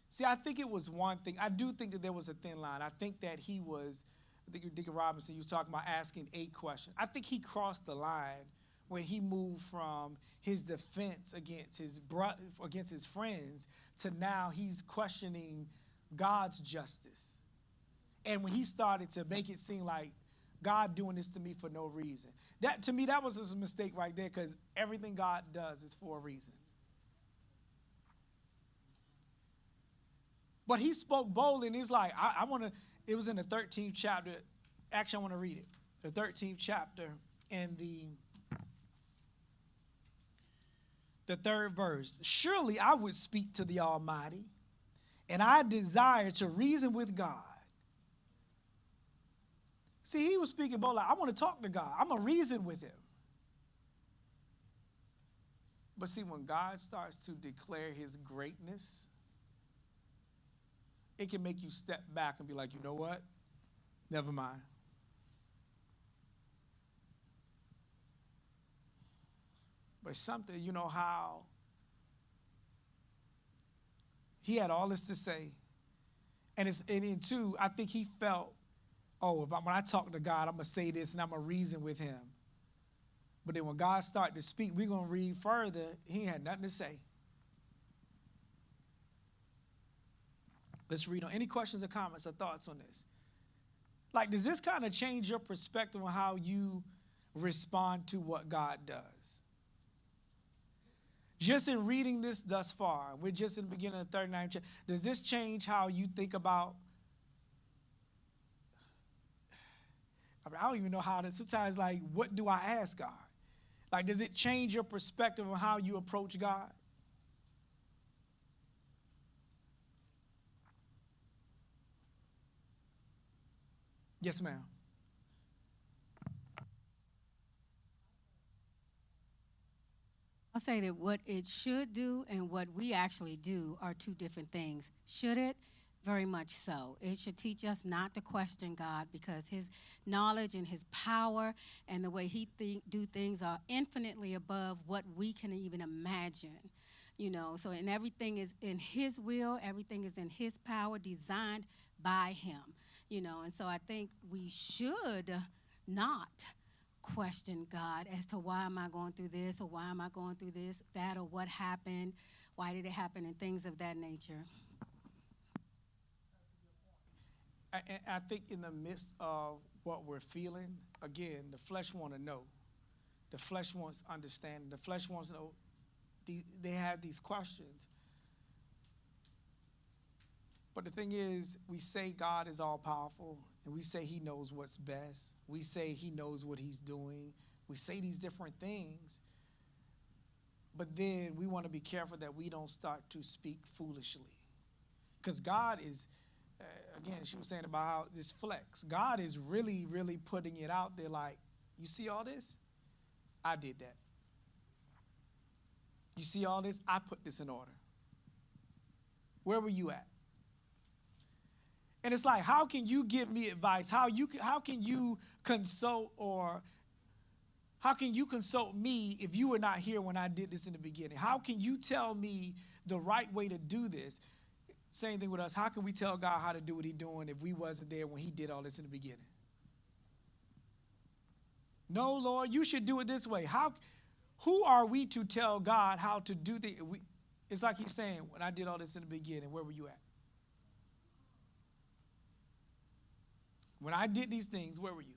See, I think it was one thing. I do think that there was a thin line. I think that he was, I think Deacon Robinson, you was talking about asking 8 questions. I think he crossed the line when he moved from his defense against his friends to now he's questioning God's justice. And when he started to make it seem like God doing this to me for no reason. That, to me, that was a mistake right there, because everything God does is for a reason. But he spoke boldly, and he's like, I want to, it was in the 13th chapter. Actually, I want to read it. The 13th chapter and the 3rd verse. Surely I would speak to the Almighty, and I desire to reason with God. See, he was speaking boldly. I want to talk to God. I'm going to reason with him. But see, when God starts to declare his greatness, it can make you step back and be like, you know what? Never mind. But something, you know how he had all this to say. And then too, I think he felt, oh, when I talk to God, I'm going to say this and I'm going to reason with him. But then when God started to speak, we're going to read further. He had nothing to say. Let's read on. Any questions or comments or thoughts on this? Like, does this kind of change your perspective on how you respond to what God does? Just in reading this thus far, we're just in the beginning of the 39th chapter, does this change how you think about, I don't even know how to, sometimes like, what do I ask God? Like, does it change your perspective on how you approach God? Yes, ma'am. I'll say that what it should do and what we actually do are two different things. Should it? Very much so. It should teach us not to question God because his knowledge and his power and the way he do things are infinitely above what we can even imagine. You know, so and everything is in his will, everything is in his power, designed by him. You know, and so I think we should not question God as to why am I going through this or why am I going through this, that, or what happened, why did it happen, and things of that nature. I think in the midst of what we're feeling, again, the flesh want to know. The flesh wants understanding. The flesh wants to know. They have these questions. But the thing is, we say God is all-powerful, and we say he knows what's best. We say he knows what he's doing. We say these different things. But then we want to be careful that we don't start to speak foolishly. Because God is, again, she was saying about how this flex. God is really, really putting it out there like, you see all this? I did that. You see all this? I put this in order. Where were you at? And it's like, how can you give me advice? How can you consult me if you were not here when I did this in the beginning? How can you tell me the right way to do this? Same thing with us. How can we tell God how to do what he's doing if we wasn't there when he did all this in the beginning? No, Lord, you should do it this way. Who are we to tell God how to do things? It's like he's saying, when I did all this in the beginning, where were you at? When I did these things, where were you?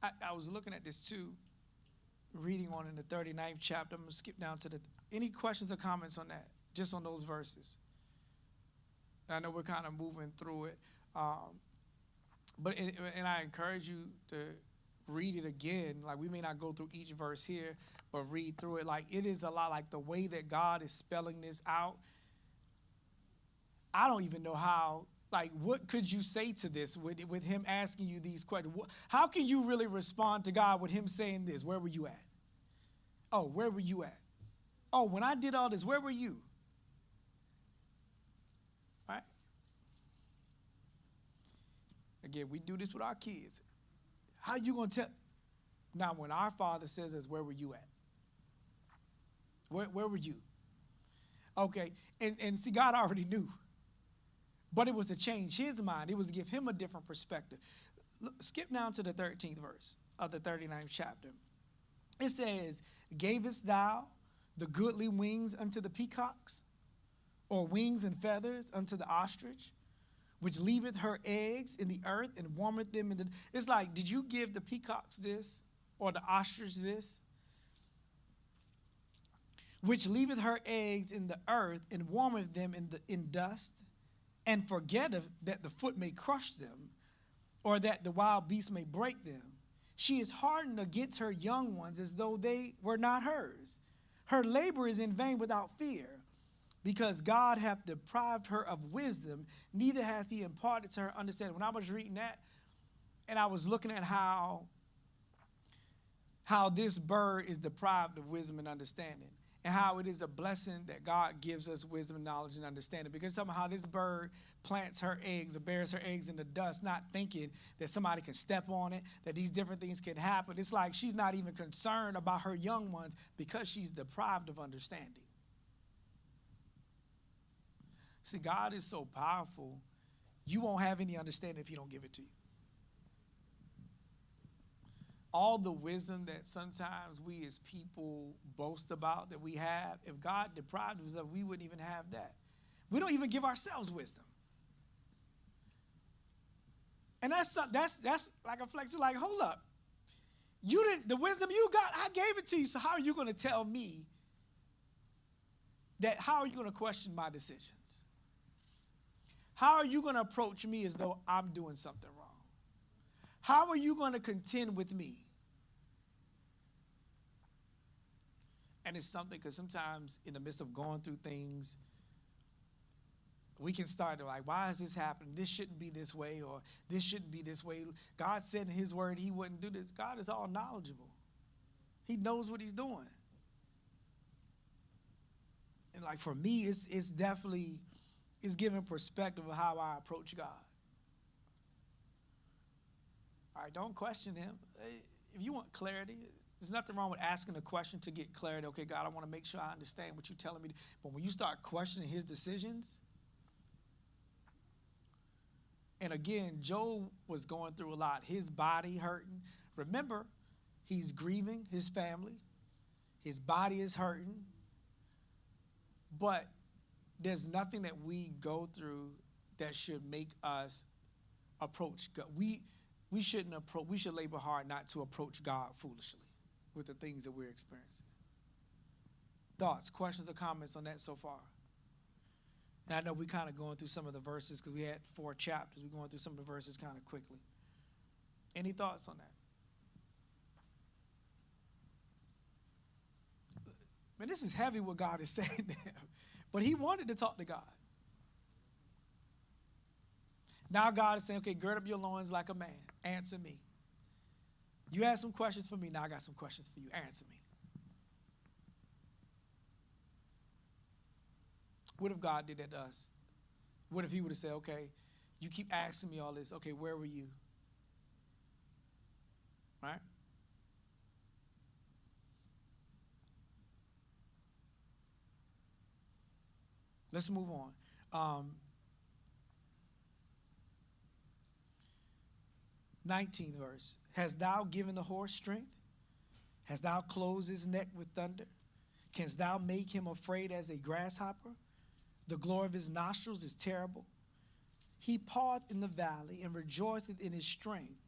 I was looking at this too, reading on in the 39th chapter. I'm going to skip down to any questions or comments on that, just on those verses? I know we're kind of moving through it. But I encourage you to read it again. Like, we may not go through each verse here, but read through it. Like, it is a lot like the way that God is spelling this out. I don't even know how, like, what could you say to this with him asking you these questions? How can you really respond to God with him saying this? Where were you at? Oh, where were you at? Oh, when I did all this, where were you? Right? Again, we do this with our kids. How you going to tell? Now, when our Father says this, where were you at? Where were you? Okay, and see, God already knew. But it was to change his mind. It was to give him a different perspective. Look, skip down to the 13th verse of the 39th chapter. It says, gavest thou the goodly wings unto the peacocks, or wings and feathers unto the ostrich, which leaveth her eggs in the earth and warmeth them in the... It's like, did you give the peacocks this, or the ostrich this? Which leaveth her eggs in the earth and warmeth them in dust, and forgetteth that the foot may crush them, or that the wild beast may break them. She is hardened against her young ones as though they were not hers. Her labor is in vain without fear, because God hath deprived her of wisdom, neither hath he imparted to her understanding. When I was reading that, and I was looking at how this bird is deprived of wisdom and understanding, and how it is a blessing that God gives us wisdom, knowledge, and understanding. Because somehow this bird plants her eggs or bears her eggs in the dust, not thinking that somebody can step on it, that these different things can happen. It's like she's not even concerned about her young ones because she's deprived of understanding. See, God is so powerful, you won't have any understanding if he don't give it to you. All the wisdom that sometimes we as people boast about that we have, if God deprived us of, we wouldn't even have that. We don't even give ourselves wisdom. And that's like a flex. Like, hold up. The wisdom you got, I gave it to you, so how are you going to tell me that, how are you going to question my decisions? How are you going to approach me as though I'm doing something wrong? How are you going to contend with me? And it's something, because sometimes in the midst of going through things, we can start to like, why is this happening? This shouldn't be this way, or this shouldn't be this way. God said in his word he wouldn't do this. God is all knowledgeable. He knows what he's doing. And like for me, it's definitely, it's giving perspective of how I approach God. All right, don't question him. If you want clarity, there's nothing wrong with asking a question to get clarity. Okay, God, I want to make sure I understand what you're telling me. But when you start questioning his decisions, and again, Job was going through a lot. His body hurting. Remember, he's grieving his family. His body is hurting. But there's nothing that we go through that should make us approach God. We shouldn't approach. We should labor hard not to approach God foolishly with the things that we're experiencing. Thoughts, questions, or comments on that so far? And I know we're kind of going through some of the verses because we had 4 chapters. We're going through some of the verses kind of quickly. Any thoughts on that? Man, this is heavy what God is saying there. But he wanted to talk to God. Now God is saying, okay, gird up your loins like a man. Answer me. You had some questions for me. Now I got some questions for you. Answer me. What if God did that to us? What if he would have said, okay, you keep asking me all this. Okay, where were you? Right? Let's move on. 19th verse. Hast thou given the horse strength? Hast thou closed his neck with thunder? Canst thou make him afraid as a grasshopper? The glory of his nostrils is terrible. He paweth in the valley and rejoiceth in his strength.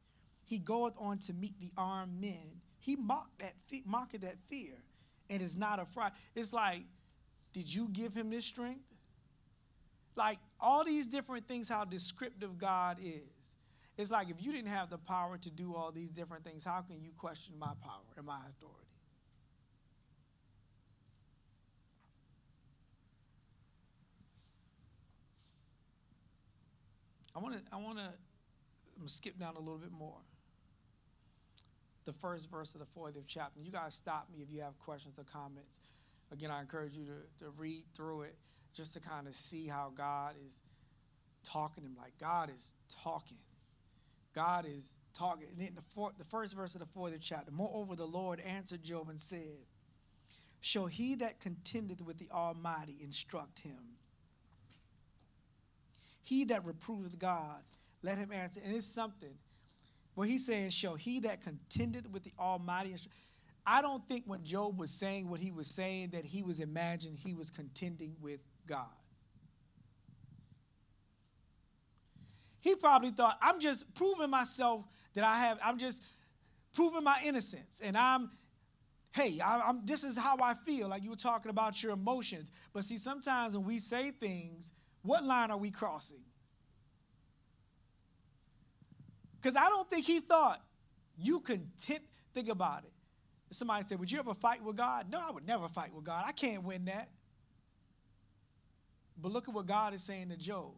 He goeth on to meet the armed men. He mocketh at fear and is not afraid. It's like, did you give him this strength? Like all these different things, how descriptive God is. It's like if you didn't have the power to do all these different things, how can you question my power and my authority? I'm gonna skip down a little bit more. The first verse of the 40th chapter. You guys stop me if you have questions or comments. Again, I encourage you to read through it just to kind of see how God is talking to him. Like God is talking. God is talking. And in the first verse of the 40th chapter. Moreover, the Lord answered Job and said, shall he that contendeth with the Almighty instruct him? He that reproveth God, let him answer. And it's something. Well, he's saying, shall he that contendeth with the Almighty instruct? I don't think when Job was saying what he was saying that he was imagining he was contending with God. He probably thought, I'm just proving myself that I'm just proving my innocence. And this is how I feel. Like you were talking about your emotions. But see, sometimes when we say things, what line are we crossing? Because I don't think he thought you contend. Think about it. Somebody said, would you ever fight with God? No, I would never fight with God. I can't win that. But look at what God is saying to Job.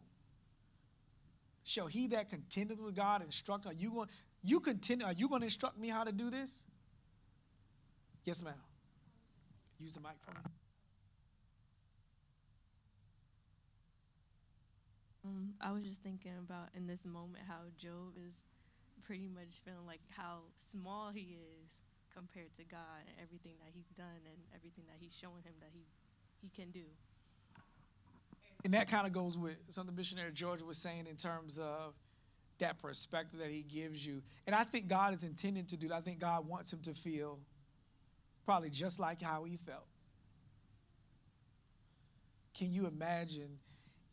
Shall he that contendeth with God instruct? Are you going to instruct me how to do this? Yes, ma'am. Use the mic for me. I was just thinking about in this moment how Job is pretty much feeling like how small he is compared to God and everything that he's done and everything that he's showing him that he can do. And that kind of goes with something Missionary George was saying in terms of that perspective that he gives you. And I think God is intended to do that. I think God wants him to feel probably just like how he felt. Can you imagine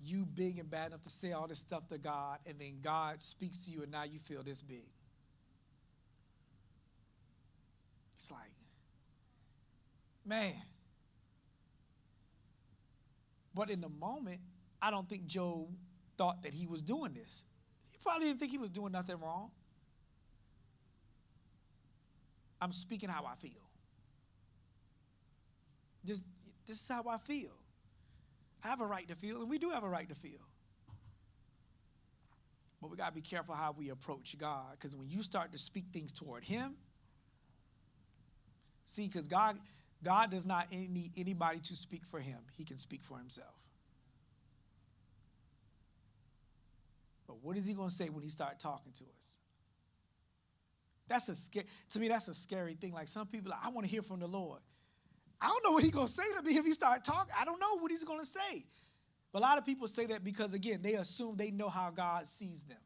you big and bad enough to say all this stuff to God, and then God speaks to you and now you feel this big? It's like, man. But in the moment, I don't think Job thought that he was doing this. He probably didn't think he was doing nothing wrong. I'm speaking how I feel. This is how I feel. I have a right to feel, and we do have a right to feel. But we got to be careful how we approach God, because when you start to speak things toward him, see, because God does not need anybody to speak for him. He can speak for himself. But what is he going to say when he starts talking to us? To me, that's a scary thing. Like some people, I want to hear from the Lord. I don't know what he's going to say to me if he starts talking. I don't know what he's going to say. But a lot of people say that because, again, they assume they know how God sees them.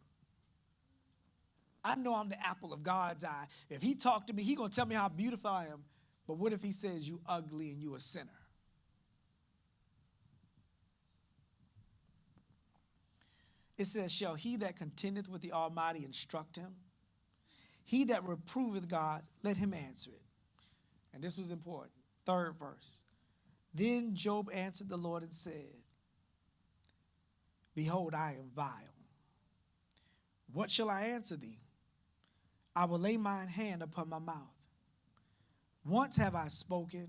I know I'm the apple of God's eye. If he talked to me, he's going to tell me how beautiful I am. But what if he says you ugly and you a sinner? It says, shall he that contendeth with the Almighty instruct him? He that reproveth God, let him answer it. And this was important. Third verse. Then Job answered the Lord and said, behold, I am vile. What shall I answer thee? I will lay mine hand upon my mouth. Once have I spoken,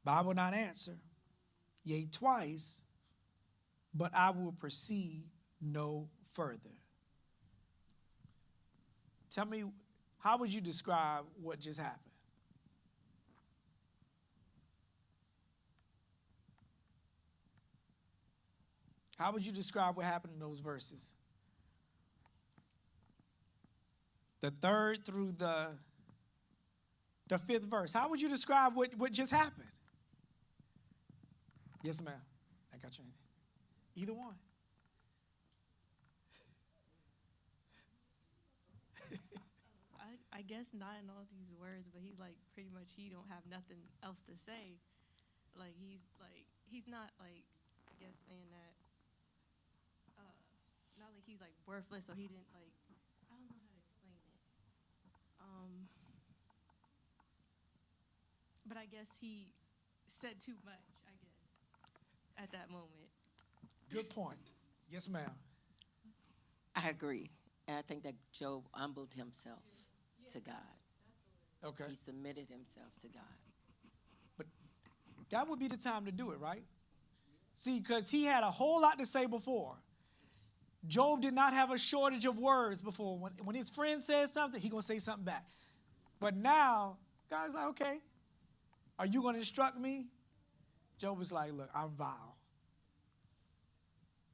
but I will not answer. Yea, twice, but I will proceed no further. Tell me, how would you describe what just happened? How would you describe what happened in those verses? The third through the fifth verse. How would you describe what just happened? Yes, ma'am. I got you. Either one. I guess not in all these words, but he's like pretty much he don't have nothing else to say. He's not like I guess saying that not like he's like worthless or he didn't like I don't know how to explain it. But I guess he said too much, I guess, at that moment. Good point. Yes, ma'am. I agree. And I think that Job humbled himself to God. Okay. He submitted himself to God. But that would be the time to do it, right? See, because he had a whole lot to say before. Job did not have a shortage of words before. When his friend says something, he's going to say something back. But now, God's like, okay, are you going to instruct me? Job was like, look, I'm vile.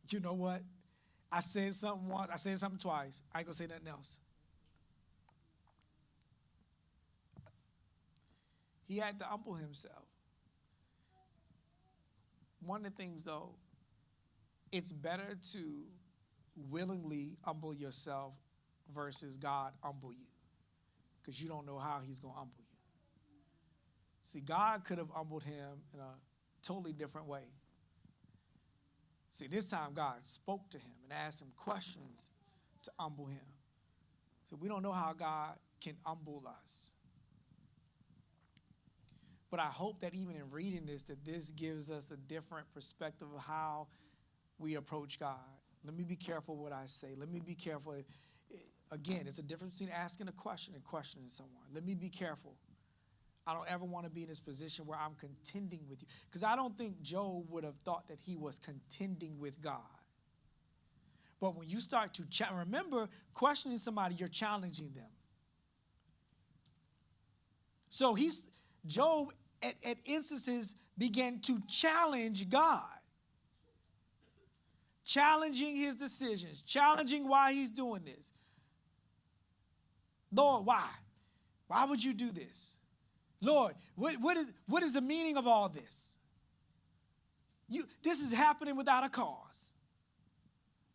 You know what? I said something once. I said something twice. I ain't going to say nothing else. He had to humble himself. One of the things, though, it's better to willingly humble yourself versus God humble you, because you don't know how he's going to humble you. See, God could have humbled him in a totally different way. See, this time God spoke to him and asked him questions to humble him. So we don't know how God can humble us. But I hope that even in reading this, that this gives us a different perspective of how we approach God. Let me be careful what I say. Let me be careful. Again, it's a difference between asking a question and questioning someone. Let me be careful. I don't ever want to be in this position where I'm contending with you. Because I don't think Job would have thought that he was contending with God. But when you start to remember, questioning somebody, you're challenging them. So Job at instances began to challenge God. challenging his decisions, challenging why he's doing this. Lord, why? Why would you do this? Lord, what is the meaning of all this? This is happening without a cause.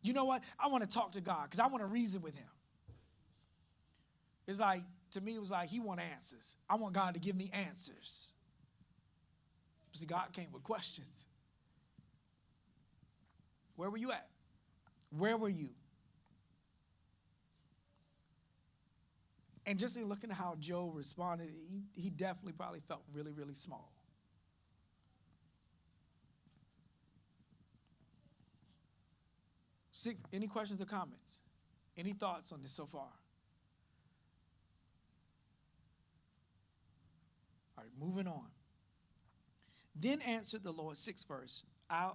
You know what? I want to talk to God because I want to reason with him. It's like, to me, it was like he wants answers. I want God to give me answers. See, God came with questions. Where were you at? Where were you? And just in looking at how Job responded, he definitely probably felt really, really small. Any questions or comments? Any thoughts on this so far? All right, moving on. Then answered the Lord, 6th verse,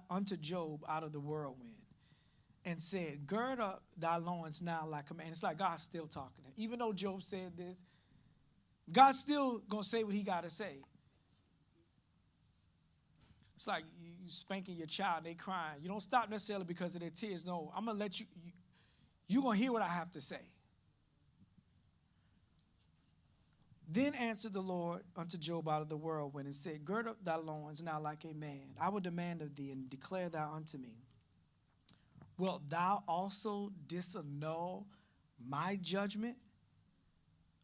unto Job out of the whirlwind, and said, gird up thy loins now like a man. It's like God's still talking to him. Even though Job said this, God's still going to say what he got to say. It's like you spanking your child, they crying. You don't stop necessarily because of their tears. No, I'm going to let you're going to hear what I have to say. Then answered the Lord unto Job out of the whirlwind and said, gird up thy loins now like a man. I will demand of thee, and declare thou unto me. Wilt thou also disannul my judgment?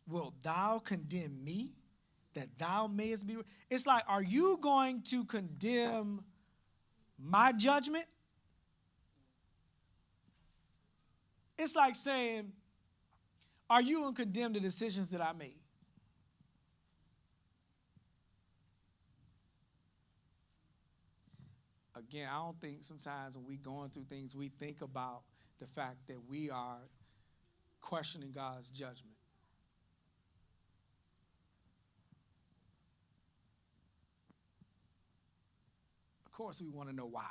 Wilt thou condemn me, that thou mayest be? It's like, are you going to condemn my judgment? It's like saying, are you going to condemn the decisions that I made? Again, I don't think sometimes when we're going through things, we think about the fact that we are questioning God's judgment. Of course, we want to know why.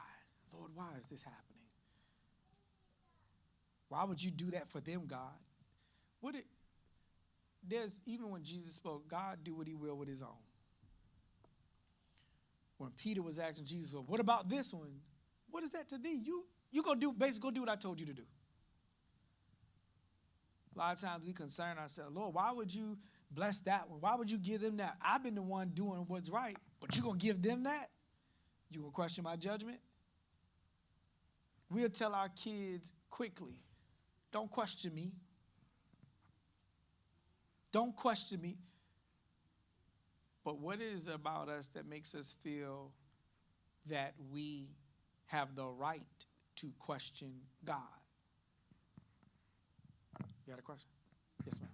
Lord, why is this happening? Why would you do that for them, God? Even when Jesus spoke, God do what he will with his own. When Peter was asking Jesus, well, what about this one? What is that to thee? You go do what I told you to do. A lot of times we concern ourselves, Lord, why would you bless that one? Why would you give them that? I've been the one doing what's right, but you're going to give them that? You going to question my judgment? We'll tell our kids quickly, don't question me. Don't question me. But what is it about us that makes us feel that we have the right to question God? You got a question? Yes, ma'am.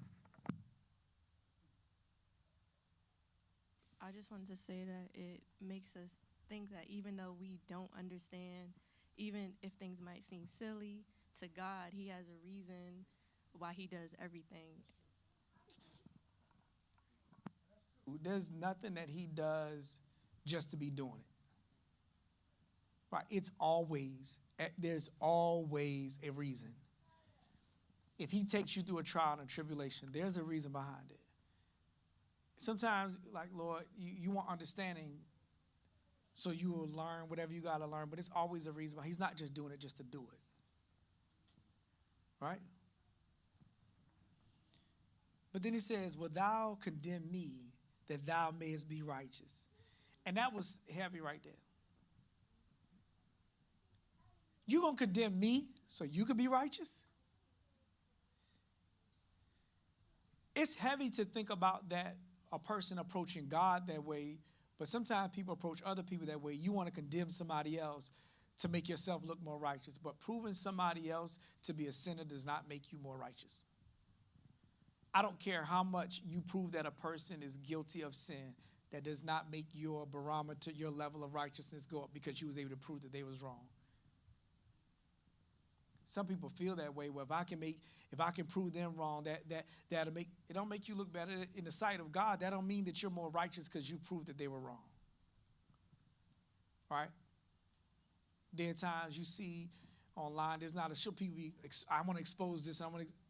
I just wanted to say that it makes us think that even though we don't understand, even if things might seem silly, to God, he has a reason why he does everything. There's nothing that he does just to be doing it. Right? There's always a reason. If he takes you through a trial and tribulation, there's a reason behind it. Sometimes, like, Lord, you want understanding, so you will learn whatever you got to learn, but it's always a reason. He's not just doing it just to do it. Right? But then he says, will thou condemn me, that thou mayest be righteous? And that was heavy right there. You going to condemn me so you could be righteous? It's heavy to think about that, a person approaching God that way, but sometimes people approach other people that way. You want to condemn somebody else to make yourself look more righteous, but proving somebody else to be a sinner does not make you more righteous. I don't care how much you prove that a person is guilty of sin, that does not make your barometer, your level of righteousness go up because you was able to prove that they was wrong. Some people feel that way. Well, if I can prove them wrong, that'll make it don't make you look better in the sight of God. That don't mean that you're more righteous because you proved that they were wrong. Right? There are times you see online, there's not a show people be, I want to expose this.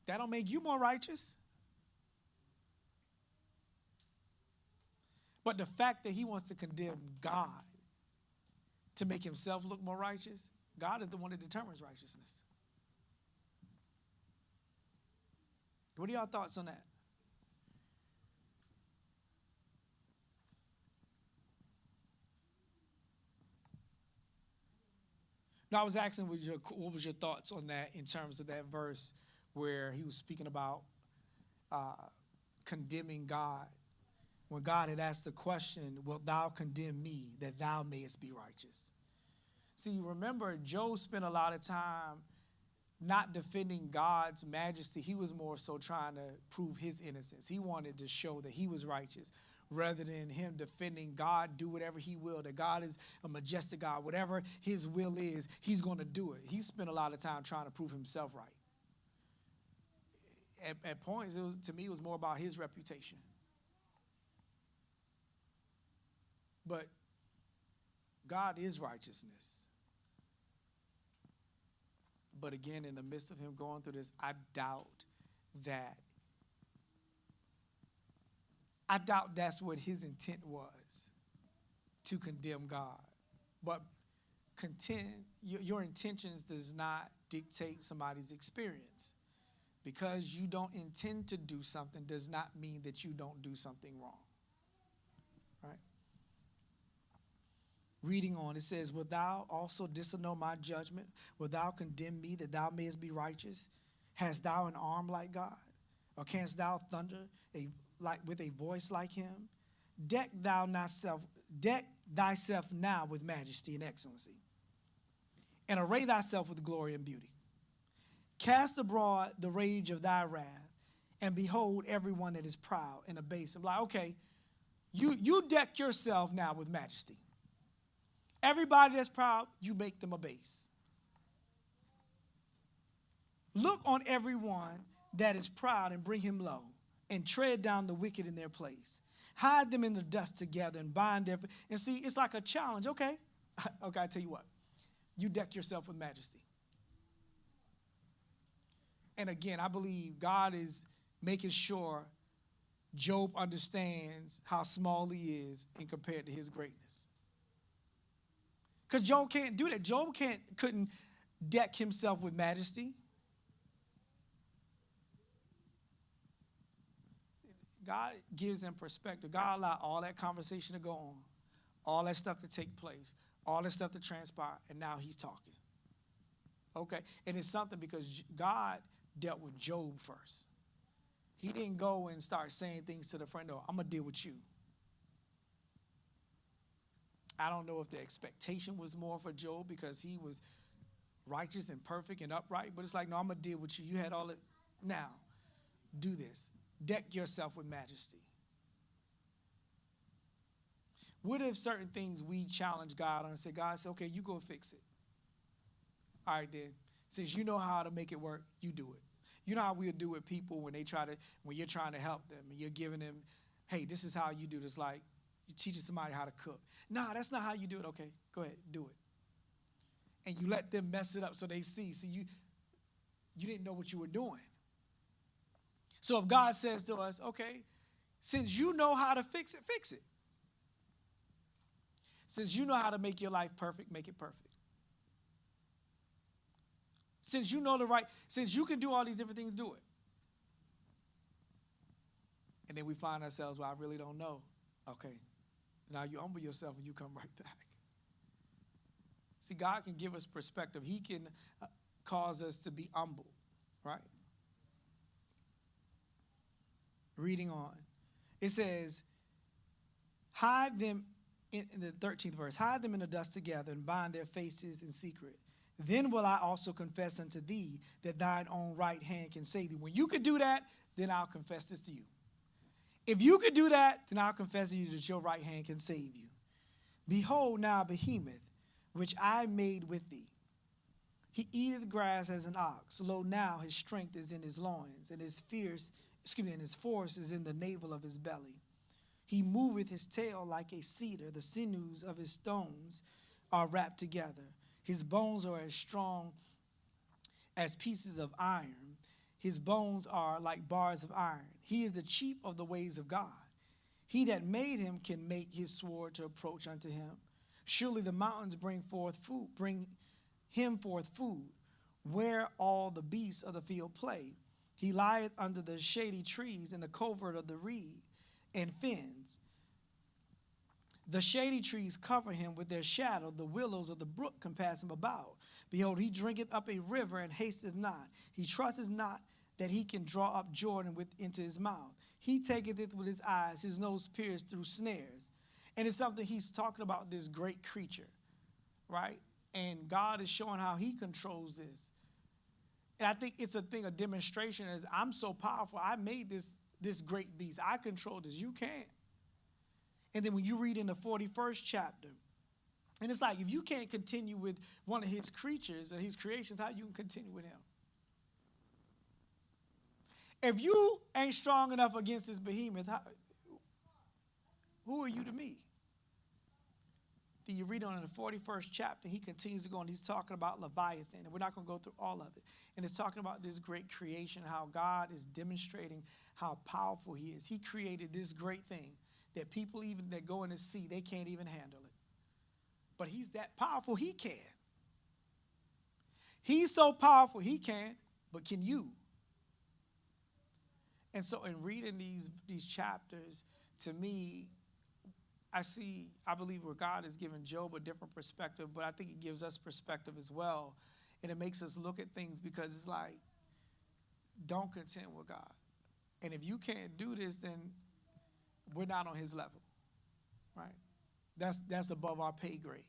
That don't make you more righteous. But the fact that he wants to condemn God to make himself look more righteous God is the one that determines righteousness. What are y'all thoughts on that? No, I was asking what was your thoughts on that in terms of that verse where he was speaking about condemning God. When God had asked the question, wilt thou condemn me that thou mayest be righteous? See, remember, Job spent a lot of time not defending God's majesty. He was more so trying to prove his innocence. He wanted to show that he was righteous rather than him defending God, do whatever he will, that God is a majestic God. Whatever his will is, he's going to do it. He spent a lot of time trying to prove himself right. At points, to me, it was more about his reputation. But God is righteousness. But again, in the midst of him going through this, I doubt that's what his intent was, to condemn God. But your intentions does not dictate somebody's experience. Because you don't intend to do something does not mean that you don't do something wrong. Right? Reading on, it says, wilt thou also disannul my judgment? Wilt thou condemn me that thou mayest be righteous? Hast thou an arm like God? Or canst thou thunder with a voice like him? Deck thyself now with majesty and excellency, and array thyself with glory and beauty. Cast abroad the rage of thy wrath, and behold everyone that is proud and abased. I'm like, okay, you deck yourself now with majesty. Everybody that's proud, you make them abase. Look on everyone that is proud and bring him low, and tread down the wicked in their place. Hide them in the dust together and bind their... And see, it's like a challenge. Okay, I tell you what. You deck yourself with majesty. And again, I believe God is making sure Job understands how small he is in compared to his greatness. Because Job can't do that. Job couldn't deck himself with majesty. God gives him perspective. God allowed all that conversation to go on, all that stuff to take place, all that stuff to transpire, and now he's talking. Okay? And it's something because God dealt with Job first. He didn't go and start saying things to the friend, oh, I'm going to deal with you. I don't know if the expectation was more for Job because he was righteous and perfect and upright, but it's like, no, I'm going to deal with you. You had all it. Now, do this. Deck yourself with majesty. What if certain things we challenge God on and say, God, say, okay, you go fix it. All right, then. Since you know how to make it work, you do it. You know how we'll do with people when you're trying to help them and you're giving them, hey, this is how you do this. Like, you're teaching somebody how to cook. Nah, that's not how you do it. Okay, go ahead, do it. And you let them mess it up so they see. See, you didn't know what you were doing. So if God says to us, okay, since you know how to fix it, fix it. Since you know how to make your life perfect, make it perfect. Since you know since you can do all these different things, do it. And then we find ourselves, well, I really don't know. Okay, now you humble yourself and you come right back. See, God can give us perspective. He can cause us to be humble, right? Reading on. It says, hide them in the 13th verse, hide them in the dust together and bind their faces in secret. Then will I also confess unto thee that thine own right hand can save thee. When you could do that, then I'll confess this to you. If you could do that, then I'll confess to you that your right hand can save you. Behold now Behemoth, which I made with thee. He eateth grass as an ox. Lo, now his strength is in his loins, and his force is in the navel of his belly. He moveth his tail like a cedar. The sinews of his stones are wrapped together. His bones are as strong as pieces of iron. His bones are like bars of iron. He is the chief of the ways of God. He that made him can make his sword to approach unto him. Surely the mountains bring forth food. him forth food, where all the beasts of the field play. He lieth under the shady trees in the covert of the reed and fens. The shady trees cover him with their shadow. The willows of the brook compass him about. Behold, he drinketh up a river and hasteth not. He trusteth not that he can draw up Jordan into his mouth. He taketh it with his eyes, his nose pierced through snares. And it's something he's talking about, this great creature, right? And God is showing how he controls this. And I think it's a thing, a demonstration as I'm so powerful. I made this great beast. I control this. You can't. And then when you read in the 41st chapter, and it's like if you can't continue with one of his creatures or his creations, how you can continue with him? If you ain't strong enough against this behemoth, who are you to me? Then you read on in the 41st chapter, he continues to go and he's talking about Leviathan, and we're not going to go through all of it. And it's talking about this great creation, how God is demonstrating how powerful he is. He created this great thing that people even that go in the sea, they can't even handle it. But he's that powerful, he can. He's so powerful, he can, but can you? And so in reading these chapters, to me, I believe where God has given Job a different perspective, but I think it gives us perspective as well. And it makes us look at things because it's like, don't contend with God. And if you can't do this, then we're not on his level, right? That's above our pay grade.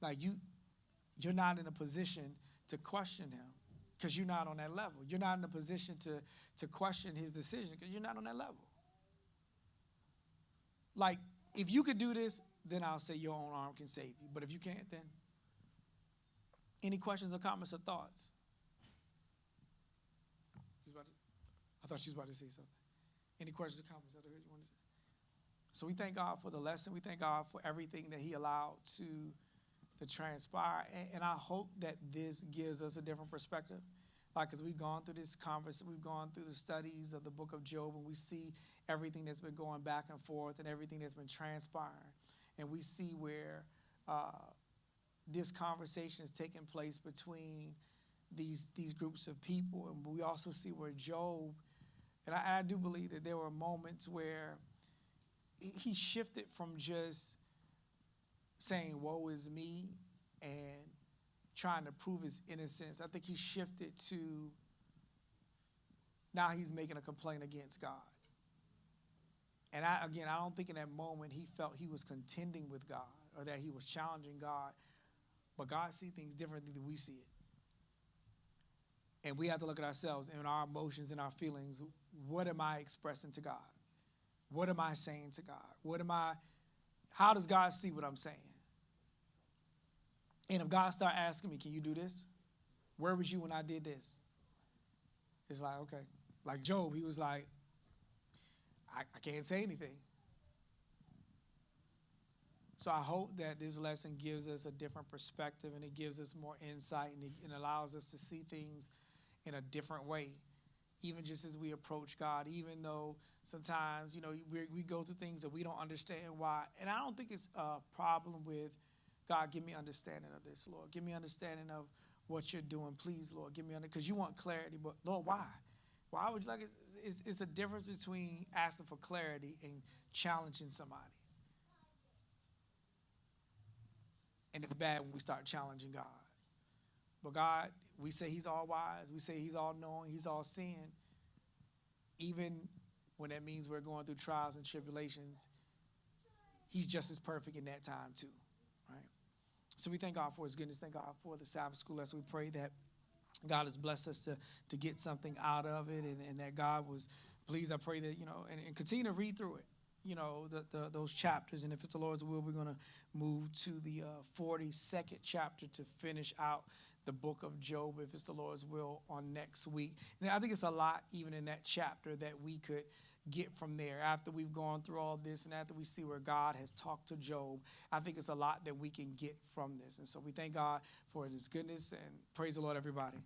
Like you're not in a position to question him because you're not on that level. You're not in a position to question his decision because you're not on that level. Like, if you could do this, then I'll say your own arm can save you. But if you can't, then any questions or comments or thoughts? I thought she was about to say something. Any questions or comments? I heard you want to say. So we thank God for the lesson. We thank God for everything that he allowed to transpire. And I hope that this gives us a different perspective. Like, as we've gone through this conference, we've gone through the studies of the book of Job, and we see everything that's been going back and forth and everything that's been transpiring. And we see where this conversation is taking place between these groups of people. And we also see where Job, and I do believe that there were moments where he shifted from just saying, woe is me, and trying to prove his innocence. I think he shifted to now he's making a complaint against God. And I don't think in that moment he felt he was contending with God or that he was challenging God. But God sees things differently than we see it. And we have to look at ourselves and our emotions and our feelings. What am I expressing to God? What am I saying to God? How does God see what I'm saying? And if God start asking me, can you do this? Where was you when I did this? It's like, okay. Like Job, he was like, I can't say anything. So I hope that this lesson gives us a different perspective and it gives us more insight and it allows us to see things in a different way, even just as we approach God, even though sometimes, we go through things that we don't understand why. And I don't think it's a problem with, God, give me understanding of this, Lord. Give me understanding of what you're doing. Please, Lord, give me understanding. Because you want clarity, but Lord, why? Why would you like it? It's a difference between asking for clarity and challenging somebody. And it's bad when we start challenging God. But God, we say he's all wise. We say he's all knowing. He's all seeing. Even when that means we're going through trials and tribulations, he's just as perfect in that time too, right? So we thank God for his goodness. Thank God for the Sabbath school lesson. We pray that God has blessed us to get something out of it and that God was pleased. I pray that, and continue to read through it, those chapters. And if it's the Lord's will, we're going to move to the 42nd chapter to finish out the book of Job, if it's the Lord's will, on next week. And I think it's a lot even in that chapter that we could get from there after we've gone through all this and after we see where God has talked to Job. I think it's a lot that we can get from this. And so we thank God for his goodness and praise the Lord, everybody.